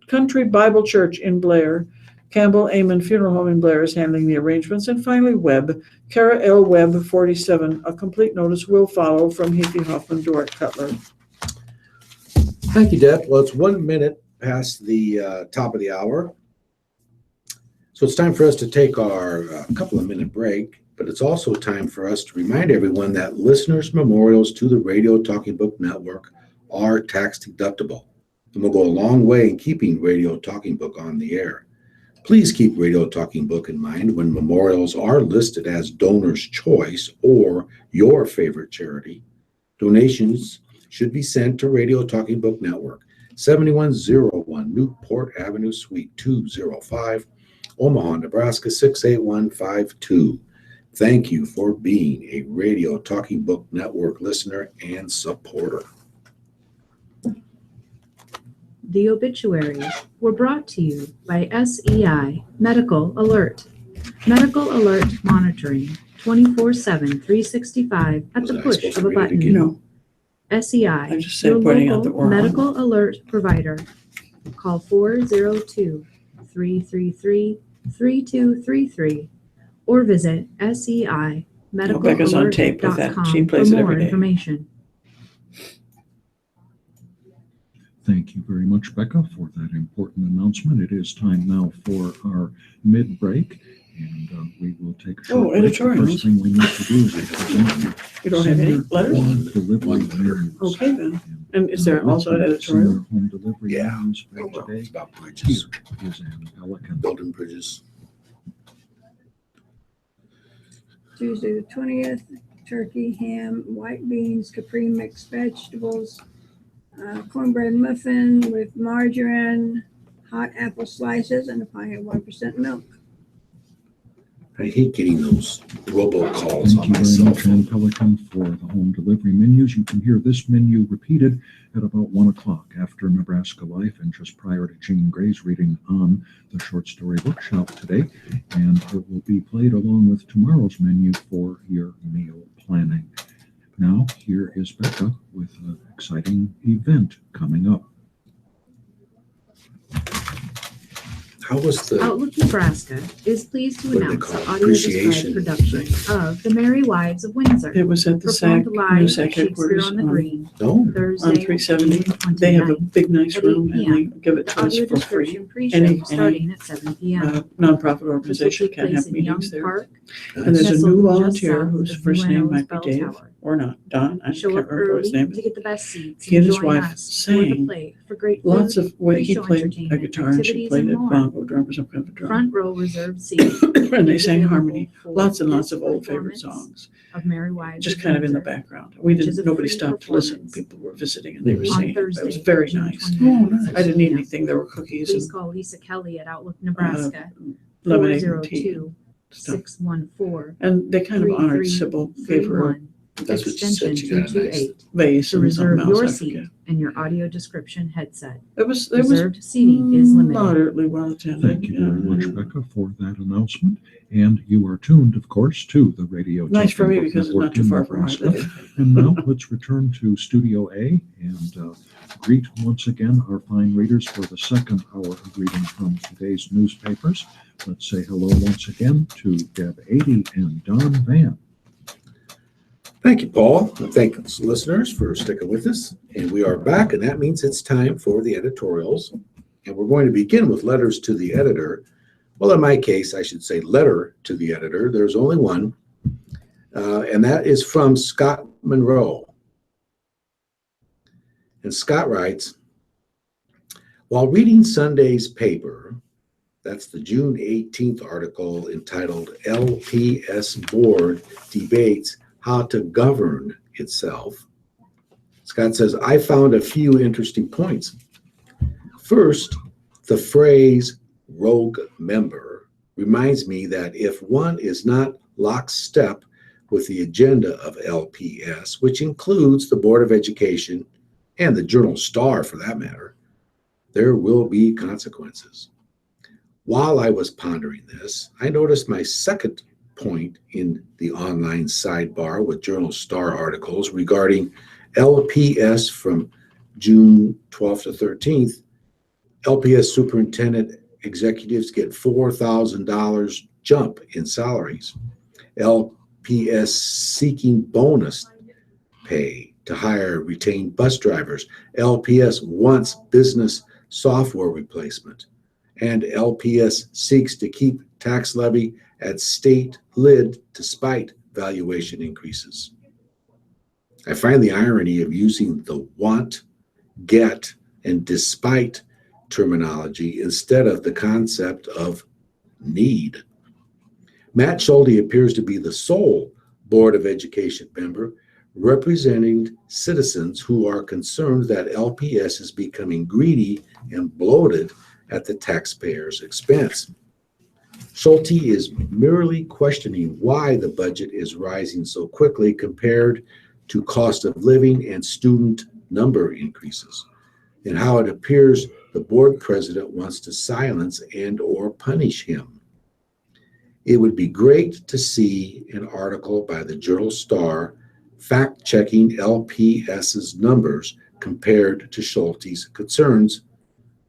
Country Bible Church in Blair. Campbell Amen Funeral Home in Blair is handling the arrangements. And finally, Webb, Kara L. Webb, 47. A complete notice will follow from Hefe Hoffman, Dwight Cutler. Thank you, Deb. Well, it's 1 minute past the top of the hour. So it's time for us to take our couple of minute break, but it's also time for us to remind everyone that listeners' memorials to the Radio Talking Book Network are tax deductible and will go a long way in keeping Radio Talking Book on the air. Please keep Radio Talking Book in mind when memorials are listed as donor's choice or your favorite charity. Donations should be sent to Radio Talking Book Network, 7101 Newport Avenue, Suite 205, Omaha, Nebraska, 68152. Thank you for being a Radio Talking Book Network listener and supporter. The obituaries were brought to you by SEI Medical Alert. Medical Alert monitoring 24/7, 365 at the push of a button. No. SEI, I just said your pointing out that local we're on. medical alert provider. Call 402-333-3233 or visit Becca's on tape with that. She seimedicalalert.com for plays it every more day. information. Thank you very much, Becca, for that important announcement. It is time now for our mid-break, And we will take a short Oh, break. The editorials. first thing we need to do is present you You don't have any senior letters? home delivery One letter. menus. Okay then. And is there also an senior editorial? home delivery Yeah. menus for Oh, well, today? it's about Here bridges, is an elegant building bridges. Tuesday the 20th, turkey, ham, white beans, capri mixed vegetables, cornbread muffin with margarine, hot apple slices, and a pint of 1% milk. I hate getting those robocalls Thank on you my very cell much, phone. Ann Pelican, for the home delivery menus. You can hear this menu repeated at about 1 o'clock after Nebraska Life and just prior to Jean Gray's reading on the short story bookshop today. And it will be played along with tomorrow's menu for your meal planning. Now, here is Becca with an exciting event coming up. How was the, Outlook Nebraska is pleased to What do they announce call the it? audio described Appreciation production thing. of The Merry Wives of Windsor, It was at the SAC, performed live new at SAC Shakespeare headquarters on the on Green, no? Thursday, 370. June They have a 29th. big nice At room 8 and they give it The to us audio for free. description pre-show Any starting at 7 p.m. Nonprofit This will organization take can place have in Young meetings there. Park, And there's a nestled new just volunteer south whose of first name UNO's might be bell Dave tower. or not, Don. I Show can't up remember what his early name to is. get the best seats He and and his join wife us for the sang play for great Lots food, of, he pre-show played a entertainment, guitar and she activities, played and a more. bongo drum or some kind of a drum. Front row reserved seats. And they is sang available harmony, for lots and lots this of old favorite performance songs, of Merry Wives just of kind of in the Windsor background. We which is didn't, a nobody free stopped to listen. performance. People were visiting and they were on singing. It was Thursday, very June nice. 29th. I didn't eat anything. There were cookies Please and call Lisa Kelly at Outlook Nebraska, lemonade and tea and stuff. 402-614-3331, And they kind of honored Sybil, gave her a That's what she said. extension She got a nice. 228 vase to and reserve something else, your I seat forget. and your audio description headset. It was Reserved seating is limited. moderately well attended. Thank you very much, Becca, for that announcement. And you are tuned, of course, to the Radio Nice for me Talking Book because it's not Network too in far from where I Nebraska. live. And now let's return to Studio A and greet once again our fine readers for the second hour of reading from today's newspapers. Let's say hello once again to Deb Adie and Don Van. Thank you, Paul, and thanks listeners for sticking with us. And we are back, and that means it's time for the editorials. And we're going to begin with letters to the editor. Well, in my case, I should say letter to the editor. There's only one, and that is from Scott Monroe. And Scott writes, while reading Sunday's paper, that's the June 18th article entitled LPS Board Debates How to Govern Itself, Scott says, I found a few interesting points. First, the phrase rogue member reminds me that if one is not lockstep with the agenda of LPS, which includes the Board of Education and the Journal Star for that matter, there will be consequences. While I was pondering this, I noticed my second point in the online sidebar with Journal Star articles regarding LPS from June 12th to 13th. LPS superintendent executives get $4,000 jump in salaries. LPS seeking bonus pay to hire retained bus drivers. LPS wants business software replacement. And LPS seeks to keep tax levy at state lid despite valuation increases. I find the irony of using the want, get, and despite terminology instead of the concept of need. Matt Schulte appears to be the sole Board of Education member representing citizens who are concerned that LPS is becoming greedy and bloated at the taxpayer's expense. Schulte is merely questioning why the budget is rising so quickly compared to cost of living and student number increases, and how it appears the board president wants to silence and or punish him. It would be great to see an article by the Journal Star fact-checking LPS's numbers compared to Schulte's concerns,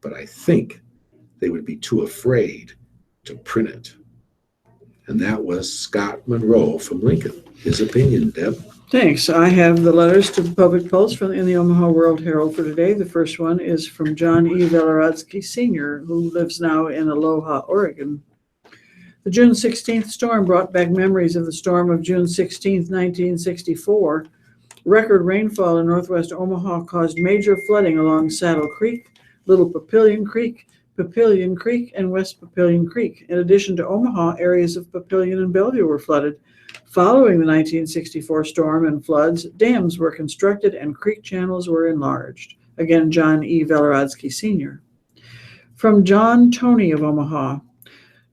but I think they would be too afraid to print it. And that was Scott Monroe from Lincoln. His opinion, Deb. Thanks. I have the letters to the Public Pulse in the Omaha World Herald for today. The first one is from John E. Velorodsky Sr., who lives now in Aloha, Oregon. The June 16th storm brought back memories of the storm of June 16th, 1964. Record rainfall in northwest Omaha caused major flooding along Saddle Creek, Little Papillion Creek, and West Papillion Creek. In addition to Omaha, areas of Papillion and Bellevue were flooded. Following the 1964 storm and floods, dams were constructed and creek channels were enlarged. Again, John E. Velorodsky, Sr. From John Toney of Omaha.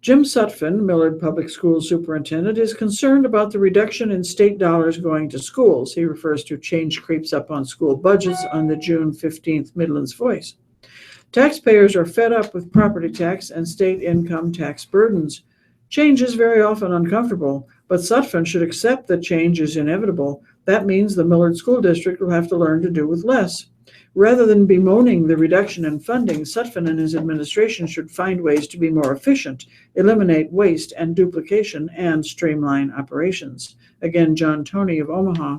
Jim Sutphin, Millard Public Schools Superintendent, is concerned about the reduction in state dollars going to schools. He refers to change creeps up on school budgets on the June 15th Midlands Voice. Taxpayers are fed up with property tax and state income tax burdens. Change is very often uncomfortable, but Sutphin should accept that change is inevitable. That means the Millard School District will have to learn to do with less. Rather than bemoaning the reduction in funding, Sutphin and his administration should find ways to be more efficient, eliminate waste and duplication, and streamline operations. Again, John Toney of Omaha.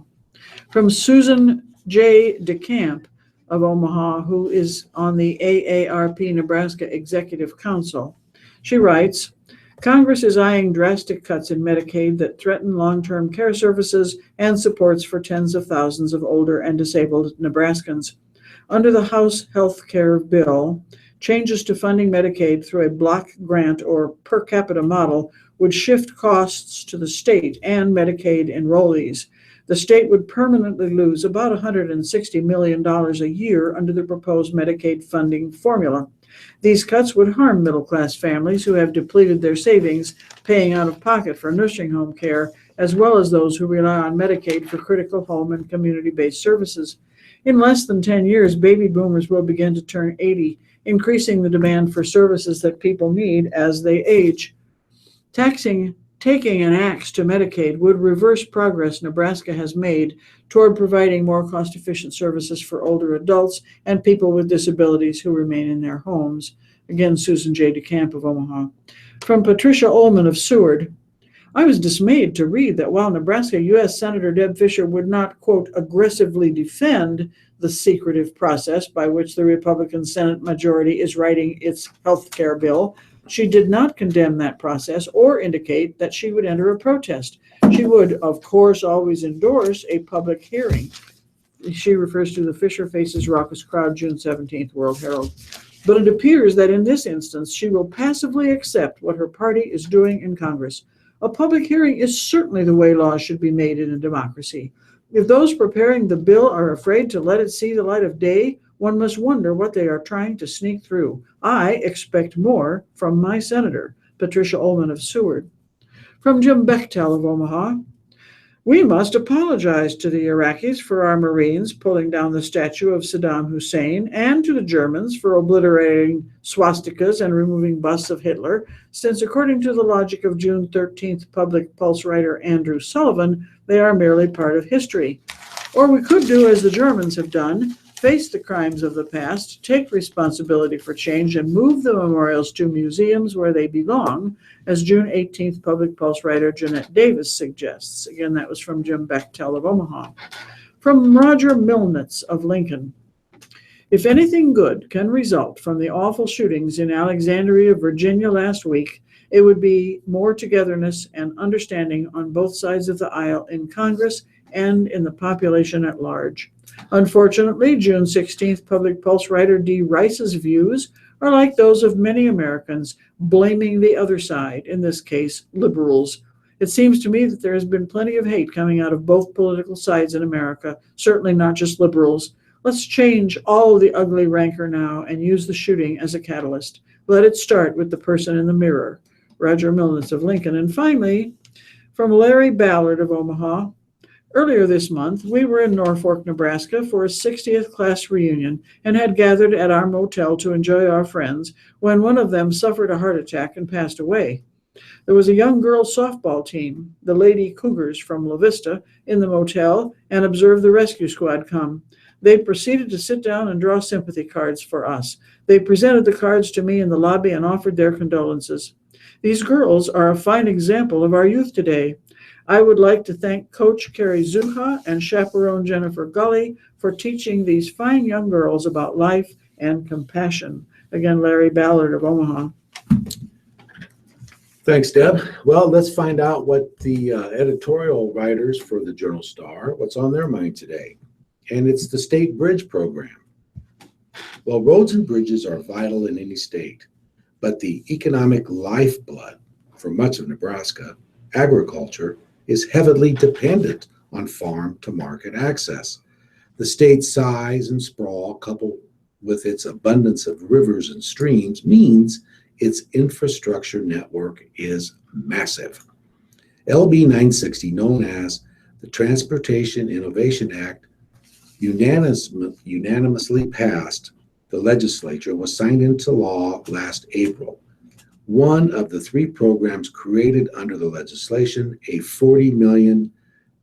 From Susan J. DeCamp of Omaha, who is on the AARP Nebraska Executive Council. She writes, Congress is eyeing drastic cuts in Medicaid that threaten long-term care services and supports for tens of thousands of older and disabled Nebraskans. Under the House Health Care Bill, changes to funding Medicaid through a block grant or per capita model would shift costs to the state and Medicaid enrollees. The state would permanently lose about $160 million a year under the proposed Medicaid funding formula. These cuts would harm middle-class families who have depleted their savings paying out of pocket for nursing home care, as well as those who rely on Medicaid for critical home and community-based services. In less than 10 years, baby boomers will begin to turn 80, increasing the demand for services that people need as they age. Taking an axe to Medicaid would reverse progress Nebraska has made toward providing more cost-efficient services for older adults and people with disabilities who remain in their homes. Again, Susan J. DeCamp of Omaha. From Patricia Ullman of Seward. I was dismayed to read that while Nebraska U.S. Senator Deb Fischer would not, quote, aggressively defend the secretive process by which the Republican Senate majority is writing its health care bill, she did not condemn that process or indicate that she would enter a protest. She would, of course, always endorse a public hearing. She refers to the Fisher Faces Raucous Crowd, June 17th, World Herald. But it appears that in this instance, she will passively accept what her party is doing in Congress. A public hearing is certainly the way laws should be made in a democracy. If those preparing the bill are afraid to let it see the light of day, one must wonder what they are trying to sneak through. I expect more from my senator. Patricia Ullman of Seward. From Jim Bechtel of Omaha. We must apologize to the Iraqis for our Marines pulling down the statue of Saddam Hussein and to the Germans for obliterating swastikas and removing busts of Hitler, since according to the logic of June 13th public pulse writer Andrew Sullivan, they are merely part of history. Or we could do as the Germans have done, face the crimes of the past, take responsibility for change, and move the memorials to museums where they belong, as June 18th public pulse writer Jeanette Davis suggests. Again, that was from Jim Bechtel of Omaha. From Roger Milnitz of Lincoln. If anything good can result from the awful shootings in Alexandria, Virginia last week, it would be more togetherness and understanding on both sides of the aisle in Congress and in the population at large. Unfortunately, June 16th public pulse writer Dee Rice's views are like those of many Americans, blaming the other side, in this case, liberals. It seems to me that there has been plenty of hate coming out of both political sides in America, certainly not just liberals. Let's change all the ugly rancor now and use the shooting as a catalyst. Let it start with the person in the mirror. Roger Milnitz of Lincoln. And finally, from Larry Ballard of Omaha. Earlier this month, we were in Norfolk, Nebraska for a 60th class reunion and had gathered at our motel to enjoy our friends when one of them suffered a heart attack and passed away. There was a young girls softball team, the Lady Cougars from La Vista, in the motel and observed the rescue squad come. They proceeded to sit down and draw sympathy cards for us. They presented the cards to me in the lobby and offered their condolences. These girls are a fine example of our youth today. I would like to thank Coach Carrie Zuha and chaperone Jennifer Gully for teaching these fine young girls about life and compassion. Again, Larry Ballard of Omaha. Thanks, Deb. Well, let's find out what the editorial writers for the Journal Star, what's on their mind today. And it's the state bridge program. Well, roads and bridges are vital in any state, but the economic lifeblood for much of Nebraska, agriculture, is heavily dependent on farm to market access. The state's size and sprawl, coupled with its abundance of rivers and streams, means its infrastructure network is massive. LB 960, known as the Transportation Innovation Act, unanimously passed the legislature, was signed into law last April. One of the three programs created under the legislation, a $40 million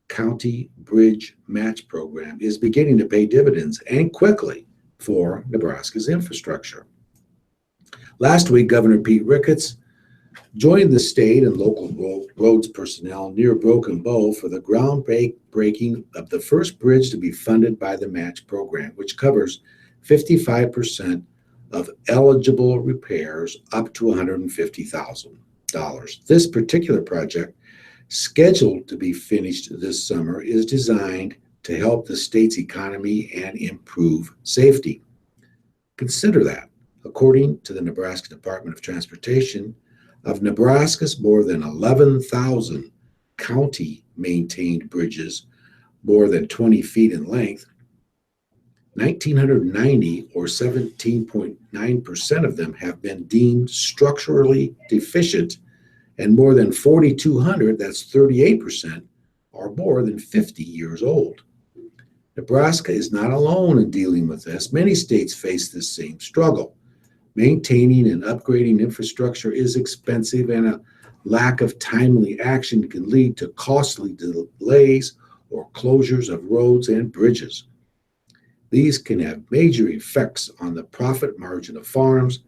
county bridge match program, is beginning to pay dividends, and quickly, for Nebraska's infrastructure. Last week, Governor Pete Ricketts joined the state and local roads personnel near Broken Bow for the groundbreaking of the first bridge to be funded by the match program, which covers 55% of eligible repairs up to $150,000. This particular project, scheduled to be finished this summer, is designed to help the state's economy and improve safety. Consider that, according to the Nebraska Department of Transportation, of Nebraska's more than 11,000 county-maintained bridges, more than 20 feet in length, 1,990, or 17.9% of them, have been deemed structurally deficient, and more than 4,200, that's 38%, are more than 50 years old. Nebraska is not alone in dealing with this. Many states face this same struggle. Maintaining and upgrading infrastructure is expensive, and a lack of timely action can lead to costly delays or closures of roads and bridges. These can have major effects on the profit margin of farms,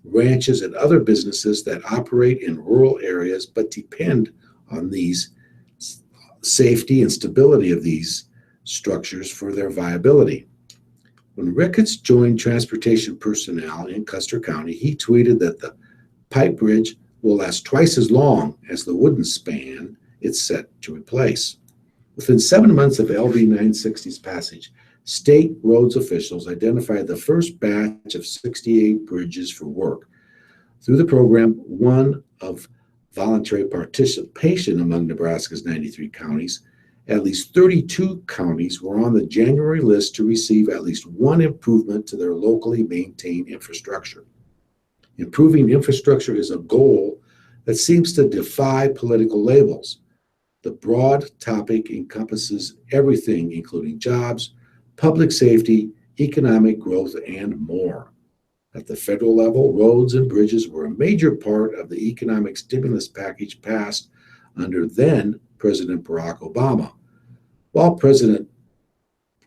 ranches, and other businesses that operate in rural areas but depend on these safety and stability of these structures for their viability. When Ricketts joined transportation personnel in Custer County, he tweeted that the pipe bridge will last twice as long as the wooden span it's set to replace. Within 7 months of LB 960's passage, state roads officials identified the first batch of 68 bridges for work. Through the program, one of voluntary participation among Nebraska's 93 counties, at least 32 counties were on the January list to receive at least one improvement to their locally maintained infrastructure. Improving infrastructure is a goal that seems to defy political labels. The broad topic encompasses everything, including jobs, public safety, economic growth, and more. At the federal level, roads and bridges were a major part of the economic stimulus package passed under then President Barack Obama, while President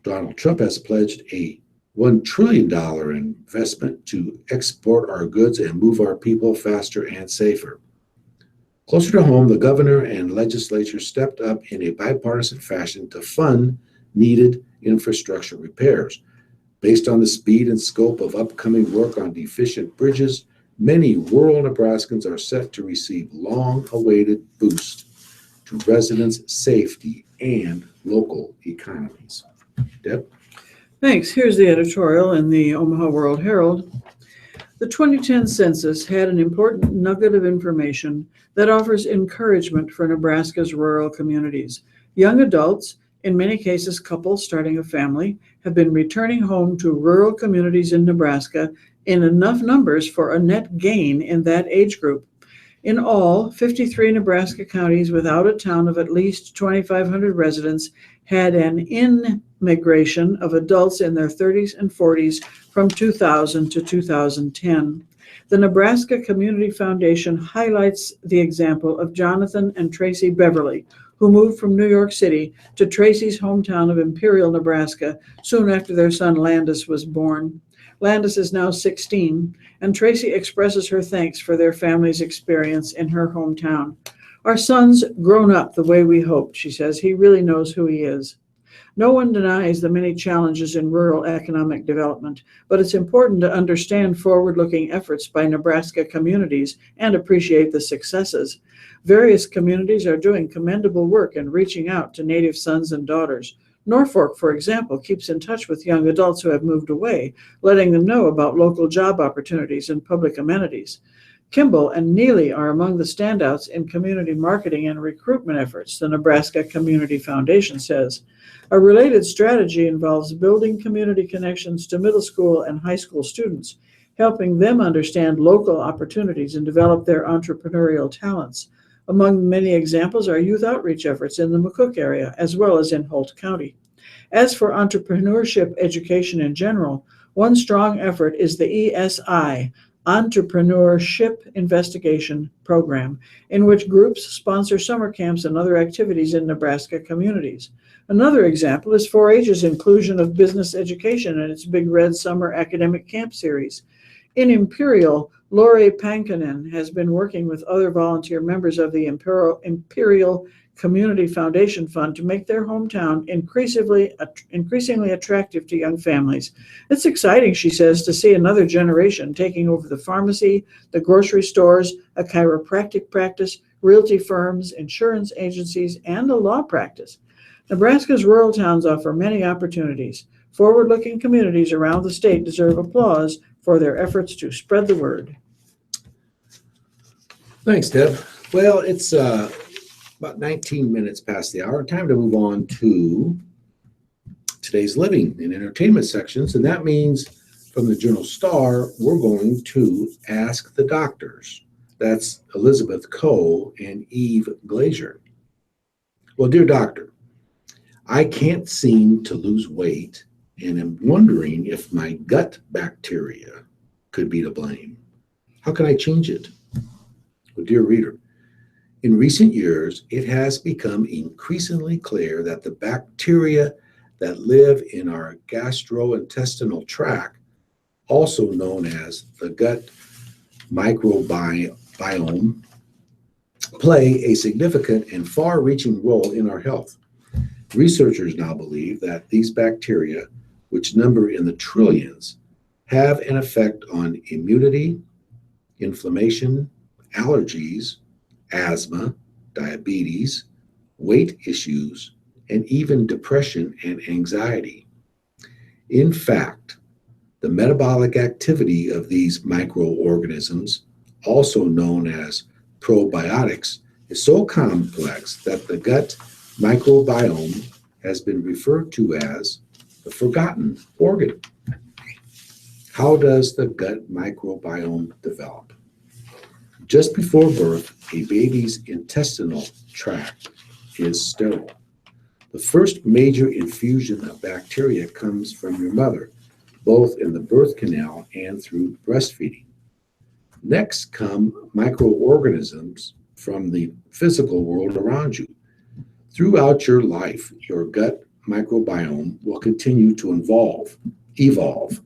Donald Trump has pledged a $1 trillion investment to export our goods and move our people faster and safer. Closer to home, the governor and legislature stepped up in a bipartisan fashion to fund needed infrastructure repairs. Based on the speed and scope of upcoming work on deficient bridges, many rural Nebraskans are set to receive long-awaited boosts to residents' safety and local economies. Deb? Thanks. Here's the editorial in the Omaha World Herald. The 2010 census had an important nugget of information that offers encouragement for Nebraska's rural communities. Young adults, in many cases couples starting a family, have been returning home to rural communities in Nebraska in enough numbers for a net gain in that age group. In all, 53 Nebraska counties without a town of at least 2,500 residents had an in-migration of adults in their 30s and 40s from 2000 to 2010. The Nebraska Community Foundation highlights the example of Jonathan and Tracy Beverly, who moved from New York City to Tracy's hometown of Imperial, Nebraska, soon after their son Landis was born. Landis is now 16, and Tracy expresses her thanks for their family's experience in her hometown. Our son's grown up the way we hoped, she says. He really knows who he is. No one denies the many challenges in rural economic development, but it's important to understand forward-looking efforts by Nebraska communities and appreciate the successes. Various communities are doing commendable work in reaching out to Native sons and daughters. Norfolk, for example, keeps in touch with young adults who have moved away, letting them know about local job opportunities and public amenities. Kimball and Neely are among the standouts in community marketing and recruitment efforts, the Nebraska Community Foundation says. A related strategy involves building community connections to middle school and high school students, helping them understand local opportunities and develop their entrepreneurial talents. Among many examples are youth outreach efforts in the McCook area, as well as in Holt County. As for entrepreneurship education in general, one strong effort is the ESI, Entrepreneurship Investigation Program, in which groups sponsor summer camps and other activities in Nebraska communities. Another example is 4-H's inclusion of business education in its Big Red Summer Academic Camp Series. In Imperial, Lori Pankinen has been working with other volunteer members of the Imperial Community Foundation Fund to make their hometown increasingly attractive to young families. It's exciting, she says, to see another generation taking over the pharmacy, the grocery stores, a chiropractic practice, realty firms, insurance agencies, and a law practice. Nebraska's rural towns offer many opportunities. Forward-looking communities around the state deserve applause for their efforts to spread the word. Thanks, Deb. Well, it's about 19 minutes past the hour. Time to move on to today's living and entertainment sections. And that means from the Journal Star, we're going to ask the doctors. That's Elizabeth Coe and Eve Glazier. Well, dear doctor, I can't seem to lose weight and am wondering if my gut bacteria could be to blame. How can I change it? Well, dear reader, in recent years, it has become increasingly clear that the bacteria that live in our gastrointestinal tract, also known as the gut microbiome, play a significant and far-reaching role in our health. Researchers now believe that these bacteria, which number in the trillions, have an effect on immunity, inflammation, allergies, asthma, diabetes, weight issues, and even depression and anxiety. In fact, the metabolic activity of these microorganisms, also known as probiotics, is so complex that the gut microbiome has been referred to as the forgotten organ. How does the gut microbiome develop? Just before birth, a baby's intestinal tract is sterile. The first major infusion of bacteria comes from your mother, both in the birth canal and through breastfeeding. Next come microorganisms from the physical world around you. Throughout your life, your gut microbiome will continue to evolve.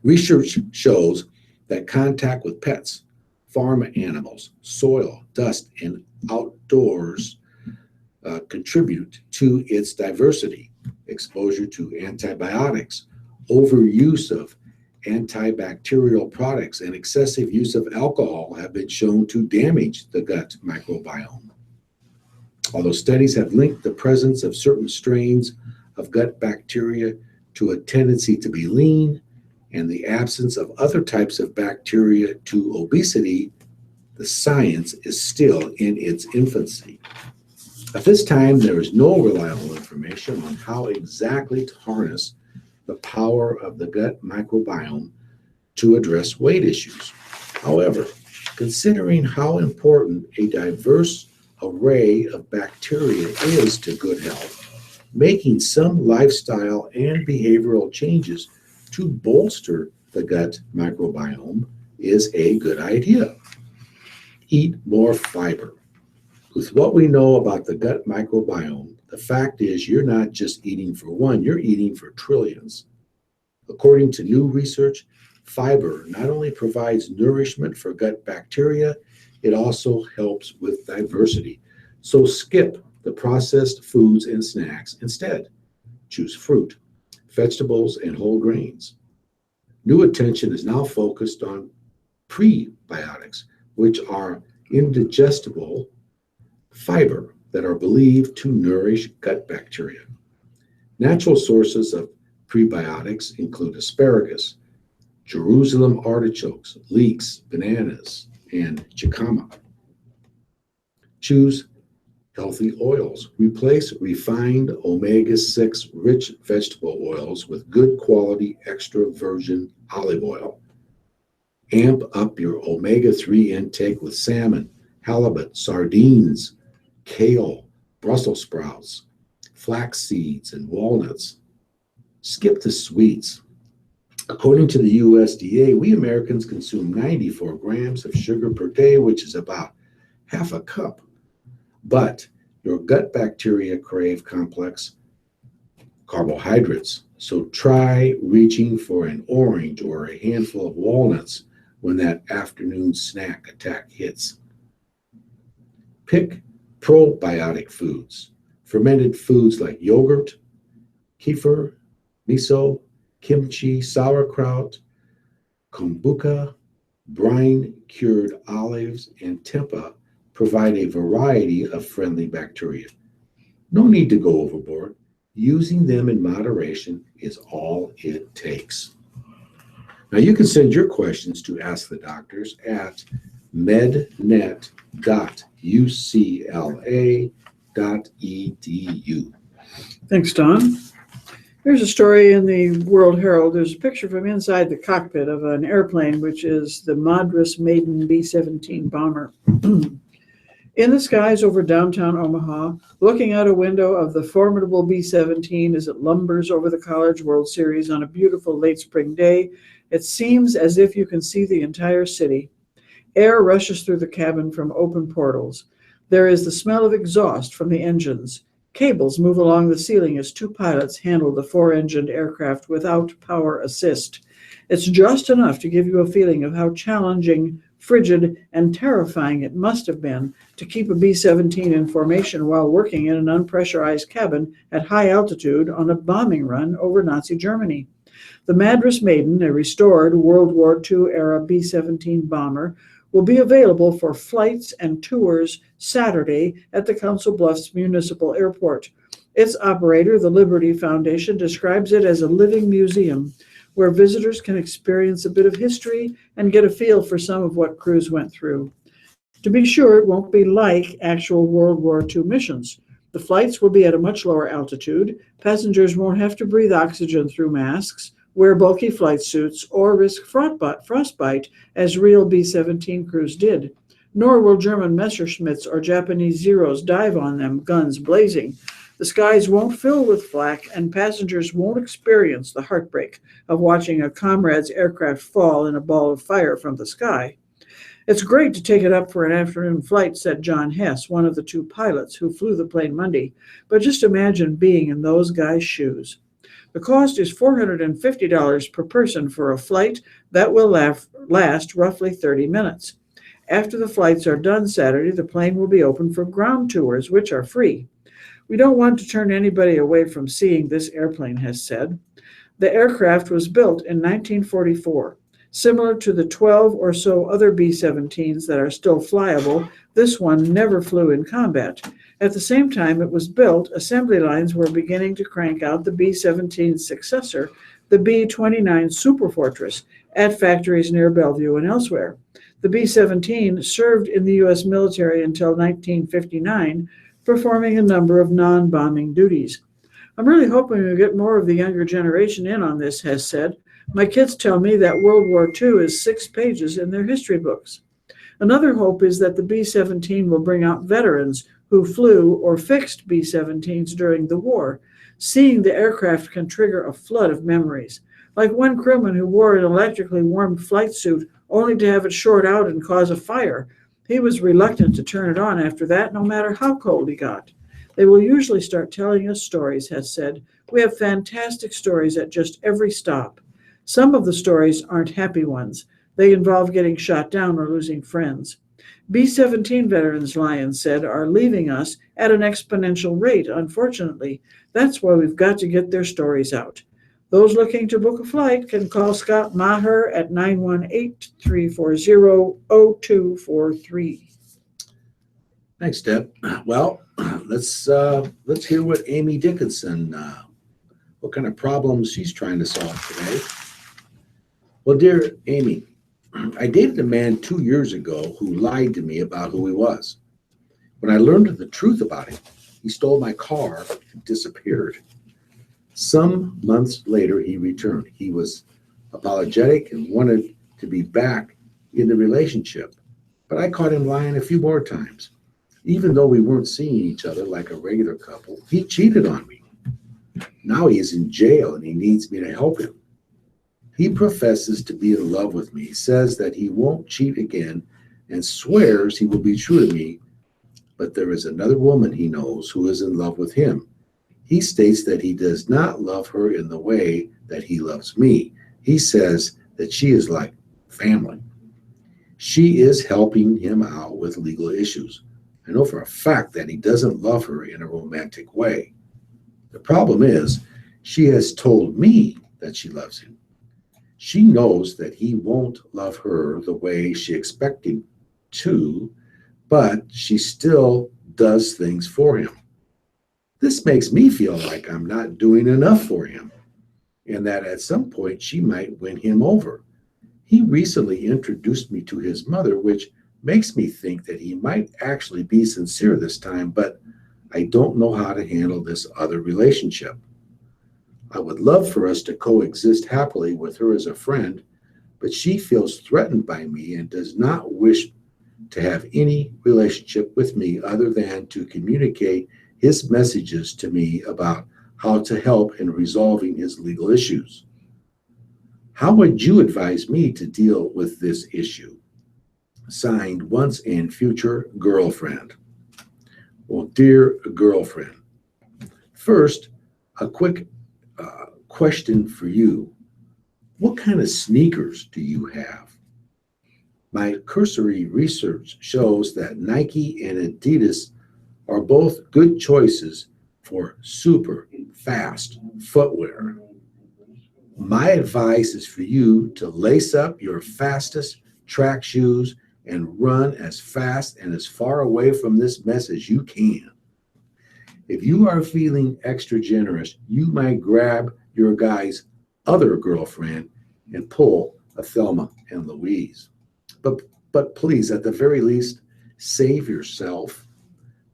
Research shows that contact with pets, farm animals, soil, dust, and outdoors contribute to its diversity. Exposure to antibiotics, overuse of antibacterial products, and excessive use of alcohol have been shown to damage the gut microbiome. Although studies have linked the presence of certain strains of gut bacteria to a tendency to be lean and the absence of other types of bacteria to obesity, the science is still in its infancy. At this time, there is no reliable information on how exactly to harness the power of the gut microbiome to address weight issues. However, considering how important a diverse array of bacteria is to good health, making some lifestyle and behavioral changes to bolster the gut microbiome is a good idea. Eat more fiber. With what we know about the gut microbiome, the fact is you're not just eating for one, you're eating for trillions. According to new research, fiber not only provides nourishment for gut bacteria, it also helps with diversity. So skip the processed foods and snacks instead. Choose fruit, vegetables, and whole grains. New attention is now focused on prebiotics, which are indigestible fiber that are believed to nourish gut bacteria. Natural sources of prebiotics include asparagus, Jerusalem artichokes, leeks, bananas, and jicama. Choose healthy oils. Replace refined omega-6 rich vegetable oils with good quality extra virgin olive oil. Amp up your omega-3 intake with salmon, halibut, sardines, kale, Brussels sprouts, flax seeds, and walnuts. Skip the sweets. According to the USDA, we Americans consume 94 grams of sugar per day, which is about half a cup. But your gut bacteria crave complex carbohydrates. So try reaching for an orange or a handful of walnuts when that afternoon snack attack hits. Pick probiotic foods. Fermented foods like yogurt, kefir, miso, kimchi, sauerkraut, kombucha, brine-cured olives, and tempeh provide a variety of friendly bacteria. No need to go overboard. Using them in moderation is all it takes. Now you can send your questions to Ask the Doctors at mednet.ucla.edu. Thanks, Don. Here's a story in the World Herald. There's a picture from inside the cockpit of an airplane, which is the Madras Maiden B-17 bomber. In the skies over downtown Omaha, looking out a window of the formidable B-17 as it lumbers over the College World Series on a beautiful late spring day, it seems as if you can see the entire city. Air rushes through the cabin from open portals. There is the smell of exhaust from the engines. Cables move along the ceiling as two pilots handle the four-engined aircraft without power assist. It's just enough to give you a feeling of how challenging, frigid, and terrifying it must have been to keep a B-17 in formation while working in an unpressurized cabin at high altitude on a bombing run over Nazi Germany. The Madras Maiden, a restored World War II-era B-17 bomber, will be available for flights and tours Saturday at the Council Bluffs Municipal Airport. Its operator, the Liberty Foundation, describes it as a living museum where visitors can experience a bit of history and get a feel for some of what crews went through. To be sure, it won't be like actual World War II missions. The flights will be at a much lower altitude. Passengers won't have to breathe oxygen through masks, wear bulky flight suits, or risk frostbite as real B-17 crews did. Nor will German Messerschmitts or Japanese Zeros dive on them, guns blazing. The skies won't fill with flak, and passengers won't experience the heartbreak of watching a comrade's aircraft fall in a ball of fire from the sky. It's great to take it up for an afternoon flight, said John Hess, one of the two pilots who flew the plane Monday. But just imagine being in those guys' shoes. The cost is $450 per person for a flight that will last roughly 30 minutes. After the flights are done Saturday, the plane will be open for ground tours, which are free. We don't want to turn anybody away from seeing this airplane, Hess said. The aircraft was built in 1944. Similar to the 12 or so other B-17s that are still flyable, this one never flew in combat. At the same time it was built, assembly lines were beginning to crank out the B-17's successor, the B-29 Superfortress, at factories near Bellevue and elsewhere. The B-17 served in the U.S. military until 1959, performing a number of non-bombing duties. I'm really hoping we get more of the younger generation in on this, Hess said. My kids tell me that World War II is 6 pages in their history books. Another hope is that the B-17 will bring out veterans who flew or fixed B-17s during the war. Seeing the aircraft can trigger a flood of memories. Like one crewman who wore an electrically warmed flight suit only to have it short out and cause a fire. He was reluctant to turn it on after that, no matter how cold he got. They will usually start telling us stories, Hess said. We have fantastic stories at just every stop. Some of the stories aren't happy ones. They involve getting shot down or losing friends. B-17 veterans, Lyons said, are leaving us at an exponential rate, unfortunately. That's why we've got to get their stories out. Those looking to book a flight can call Scott Maher at 918-340-0243. Thanks, Deb. Well, let's hear what Amy Dickinson, what kind of problems she's trying to solve today. Well, dear Amy, I dated a man 2 years ago who lied to me about who he was. When I learned the truth about him, he stole my car and disappeared. Some months later, he returned. He was apologetic and wanted to be back in the relationship, but I caught him lying a few more times. Even though we weren't seeing each other like a regular couple, he cheated on me. Now he is in jail and he needs me to help him. He professes to be in love with me, says that he won't cheat again, and swears he will be true to me, but there is another woman he knows who is in love with him. He states that he does not love her in the way that he loves me. He says that she is like family. She is helping him out with legal issues. I know for a fact that he doesn't love her in a romantic way. The problem is, she has told me that she loves him. She knows that he won't love her the way she expects him to, but she still does things for him. This makes me feel like I'm not doing enough for him, and that at some point she might win him over. He recently introduced me to his mother, which makes me think that he might actually be sincere this time, but I don't know how to handle this other relationship. I would love for us to coexist happily with her as a friend, but she feels threatened by me and does not wish to have any relationship with me other than to communicate his messages to me about how to help in resolving his legal issues. How would you advise me to deal with this issue? Signed, once and future girlfriend. Well, dear girlfriend, first, a quick question for you. What kind of sneakers do you have? My cursory research shows that Nike and Adidas are both good choices for super fast footwear. My advice is for you to lace up your fastest track shoes and run as fast and as far away from this mess as you can. If you are feeling extra generous, you might grab your guy's other girlfriend and pull a Thelma and Louise. But please, at the very least, save yourself.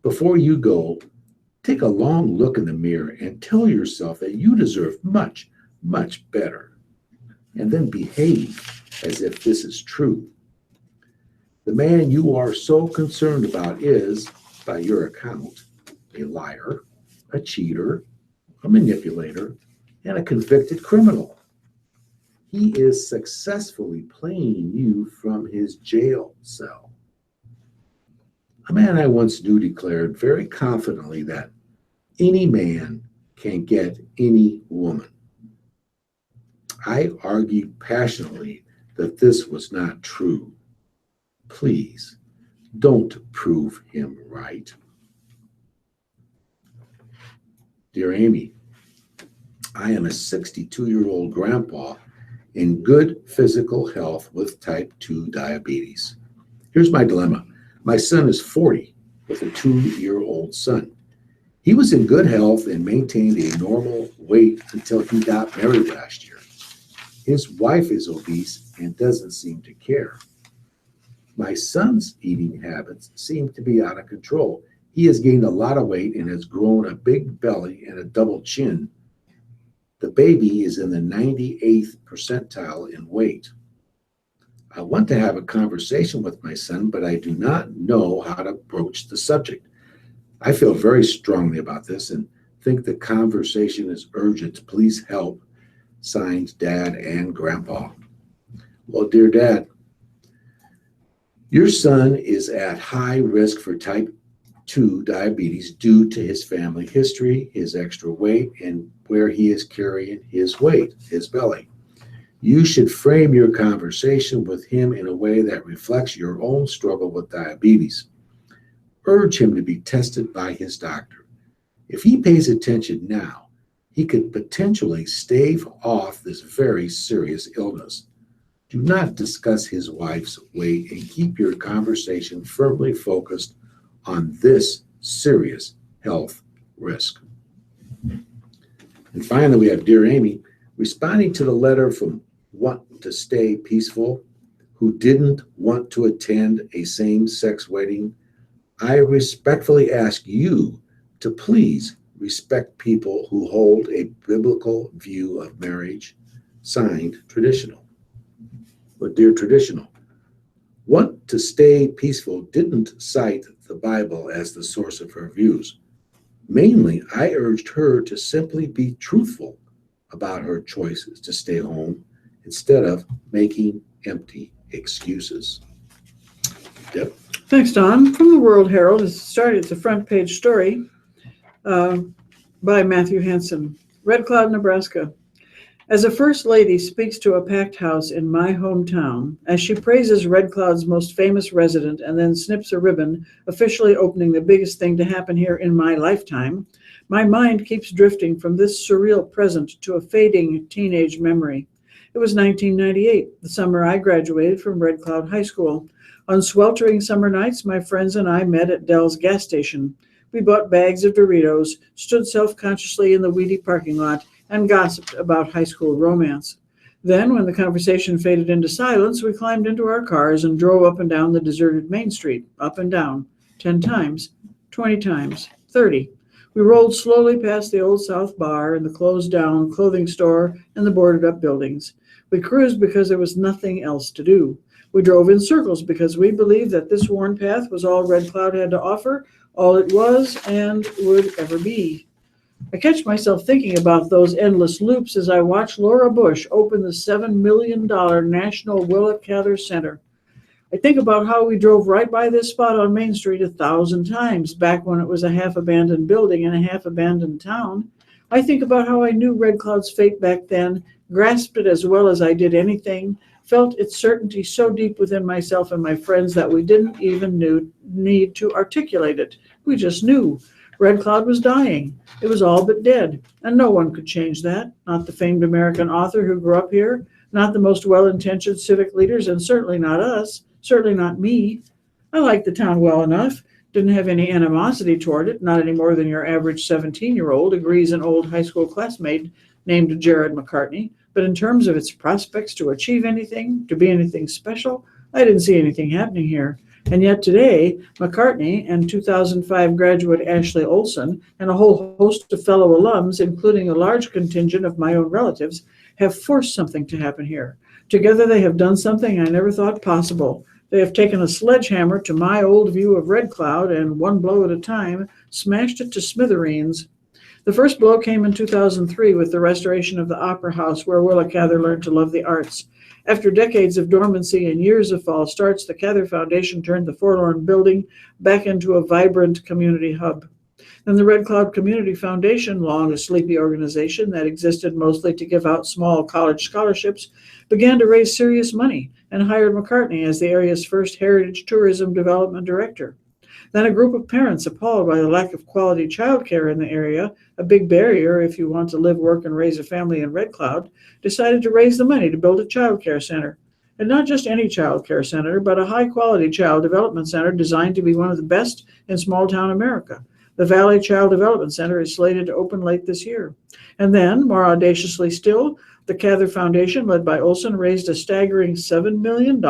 Before you go, take a long look in the mirror and tell yourself that you deserve much, much better. And then behave as if this is true. The man you are so concerned about is, by your account, a liar, a cheater, a manipulator, and a convicted criminal. He is successfully playing you from his jail cell. A man I once knew declared very confidently that any man can get any woman. I argued passionately that this was not true. Please, don't prove him right. Dear Amy, I am a 62-year-old grandpa in good physical health with type 2 diabetes. Here's my dilemma. My son is 40 with a 2-year-old son. He was in good health and maintained a normal weight until he got married last year. His wife is obese and doesn't seem to care. My son's eating habits seem to be out of control. He has gained a lot of weight and has grown a big belly and a double chin. The baby is in the 98th percentile in weight. I want to have a conversation with my son, but I do not know how to broach the subject. I feel very strongly about this and think the conversation is urgent. Please help. Signed, Dad and Grandpa. Well, dear Dad, your son is at high risk for type 2 diabetes due to his family history, his extra weight, and where he is carrying his weight, his belly. You should frame your conversation with him in a way that reflects your own struggle with diabetes. Urge him to be tested by his doctor. If he pays attention now, he could potentially stave off this very serious illness. Do not discuss his wife's weight and keep your conversation firmly focused on this serious health risk. And finally, we have Dear Amy, responding to the letter from Want to Stay Peaceful, who didn't want to attend a same-sex wedding. I respectfully ask you to please respect people who hold a biblical view of marriage. Signed, Traditional. But Dear Traditional, Want to Stay Peaceful didn't cite the Bible as the source of her views. Mainly, I urged her to simply be truthful about her choices to stay home instead of making empty excuses. Deb? Thanks, Don. From the World Herald, it's a front page story by Matthew Hansen. Red Cloud, Nebraska. As a first lady speaks to a packed house in my hometown, as she praises Red Cloud's most famous resident and then snips a ribbon, officially opening the biggest thing to happen here in my lifetime, my mind keeps drifting from this surreal present to a fading teenage memory. It was 1998, the summer I graduated from Red Cloud High School. On sweltering summer nights, my friends and I met at Dell's gas station. We bought bags of Doritos, stood self-consciously in the weedy parking lot, and gossiped about high school romance. Then, when the conversation faded into silence, we climbed into our cars and drove up and down the deserted Main Street, up and down, 10 times, 20 times, 30. We rolled slowly past the Old South Bar and the closed-down clothing store and the boarded-up buildings. We cruised because there was nothing else to do. We drove in circles because we believed that this worn path was all Red Cloud had to offer, all it was and would ever be. I catch myself thinking about those endless loops as I watch Laura Bush open the $7 million National Willa Cather Center. I think about how we drove right by this spot on Main Street 1,000 times back when it was a half-abandoned building in a half-abandoned town. I think about how I knew Red Cloud's fate back then, grasped it as well as I did anything, felt its certainty so deep within myself and my friends that we didn't even need to articulate it. We just knew. Red Cloud was dying. It was all but dead, and no one could change that. Not the famed American author who grew up here, not the most well-intentioned civic leaders, and certainly not us, certainly not me. I liked the town well enough, didn't have any animosity toward it, not any more than your average 17-year-old agrees an old high school classmate named Jared McCartney. But in terms of its prospects to achieve anything, to be anything special, I didn't see anything happening here. And yet today, McCartney and 2005 graduate Ashley Olson and a whole host of fellow alums, including a large contingent of my own relatives, have forced something to happen here. Together they have done something I never thought possible. They have taken a sledgehammer to my old view of Red Cloud and, one blow at a time, smashed it to smithereens. The first blow came in 2003 with the restoration of the Opera House, where Willa Cather learned to love the arts. After decades of dormancy and years of false starts, the Cather Foundation turned the forlorn building back into a vibrant community hub. Then the Red Cloud Community Foundation, long a sleepy organization that existed mostly to give out small college scholarships, began to raise serious money and hired McCartney as the area's first heritage tourism development director. Then a group of parents, appalled by the lack of quality childcare in the area, a big barrier if you want to live, work, and raise a family in Red Cloud, decided to raise the money to build a child care center. And not just any child care center, but a high-quality child development center designed to be one of the best in small-town America. The Valley Child Development Center is slated to open late this year. And then, more audaciously still, the Cather Foundation, led by Olson, raised a staggering $7 million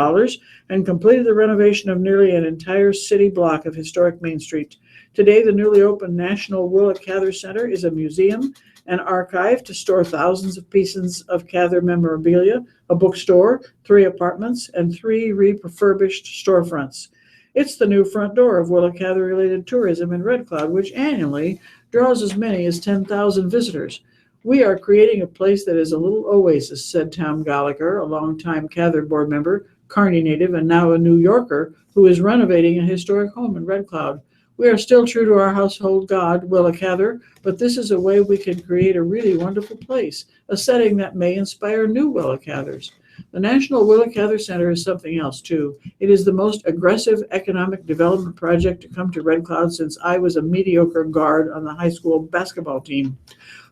and completed the renovation of nearly an entire city block of historic Main Street. Today, the newly opened National Willa Cather Center is a museum, an archive to store thousands of pieces of Cather memorabilia, a bookstore, 3 apartments, and 3 refurbished storefronts. It's the new front door of Willa Cather-related tourism in Red Cloud, which annually draws as many as 10,000 visitors. We are creating a place that is a little oasis, said Tom Gallagher, a longtime Cather board member, Kearney native, and now a New Yorker who is renovating a historic home in Red Cloud. We are still true to our household god, Willa Cather, but this is a way we can create a really wonderful place, a setting that may inspire new Willa Cathers. The National Willa Cather Center is something else, too. It is the most aggressive economic development project to come to Red Cloud since I was a mediocre guard on the high school basketball team.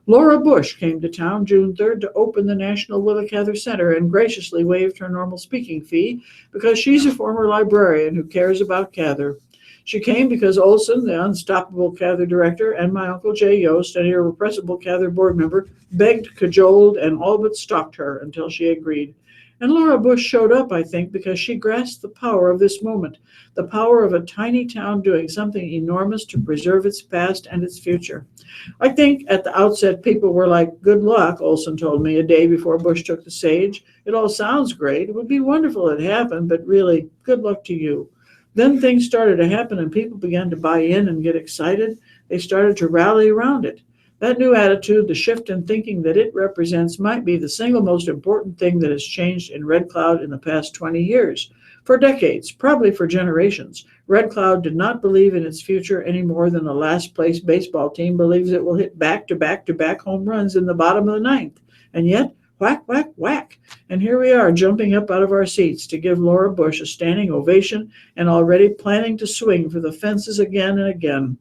Laura Bush came to town June 3rd to open the National Willa Cather Center and graciously waived her normal speaking fee because she's a former librarian who cares about Cather. She came because Olson, the unstoppable Cather director, and my Uncle Jay Yost, an irrepressible Cather board member, begged, cajoled, and all but stalked her until she agreed. And Laura Bush showed up, I think, because she grasped the power of this moment, the power of a tiny town doing something enormous to preserve its past and its future. I think at the outset, people were like, good luck, Olson told me a day before Bush took the stage. It all sounds great. It would be wonderful if it happened, but really, good luck to you. Then things started to happen and people began to buy in and get excited. They started to rally around it. That new attitude, the shift in thinking that it represents, might be the single most important thing that has changed in Red Cloud in the past 20 years. For decades, probably for generations, Red Cloud did not believe in its future any more than a last-place baseball team believes it will hit back-to-back-to-back home runs in the bottom of the ninth. And yet, whack, whack, whack. And here we are jumping up out of our seats to give Laura Bush a standing ovation and already planning to swing for the fences again and again.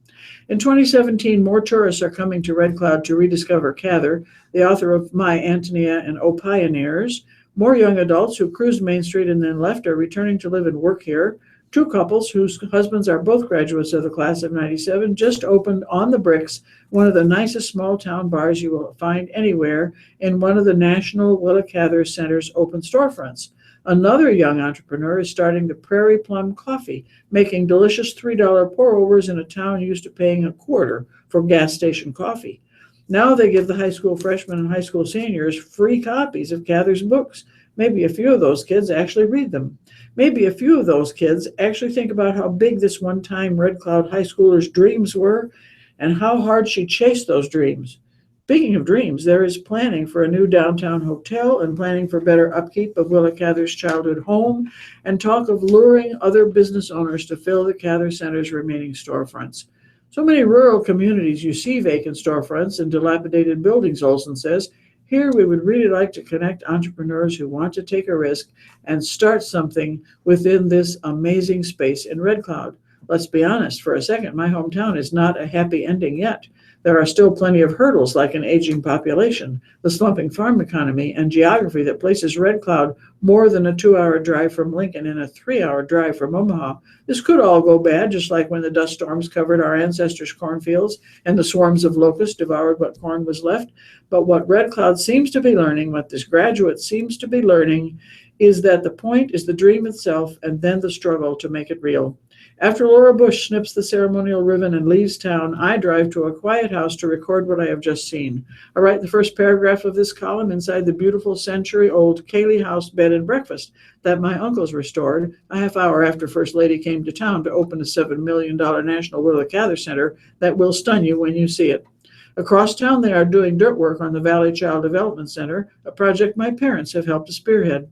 In 2017, more tourists are coming to Red Cloud to rediscover Cather, the author of My Antonia and O Pioneers. More young adults who cruised Main Street and then left are returning to live and work here. Two couples whose husbands are both graduates of the class of 97 just opened On the Bricks, one of the nicest small-town bars you will find anywhere, in one of the National Willa Cather Center's open storefronts. Another young entrepreneur is starting the Prairie Plum Coffee, making delicious $3 pour-overs in a town used to paying a quarter for gas station coffee. Now they give the high school freshmen and high school seniors free copies of Cather's books. Maybe a few of those kids actually read them. Maybe a few of those kids actually think about how big this one-time Red Cloud high schooler's dreams were and how hard she chased those dreams. Speaking of dreams, there is planning for a new downtown hotel and planning for better upkeep of Willa Cather's childhood home and talk of luring other business owners to fill the Cather Center's remaining storefronts. So many rural communities you see vacant storefronts and dilapidated buildings, Olson says. Here we would really like to connect entrepreneurs who want to take a risk and start something within this amazing space in Red Cloud. Let's be honest for a second, my hometown is not a happy ending yet. There are still plenty of hurdles like an aging population, the slumping farm economy, and geography that places Red Cloud more than a 2-hour drive from Lincoln and a 3-hour drive from Omaha. This could all go bad, just like when the dust storms covered our ancestors' cornfields and the swarms of locusts devoured what corn was left. But what Red Cloud seems to be learning, what this graduate seems to be learning, is that the point is the dream itself and then the struggle to make it real. After Laura Bush snips the ceremonial ribbon and leaves town, I drive to a quiet house to record what I have just seen. I write the first paragraph of this column inside the beautiful century-old Cayley House bed and breakfast that my uncles restored a half hour after First Lady came to town to open a $7 million National Willa Cather Center that will stun you when you see it. Across town, they are doing dirt work on the Valley Child Development Center, a project my parents have helped to spearhead.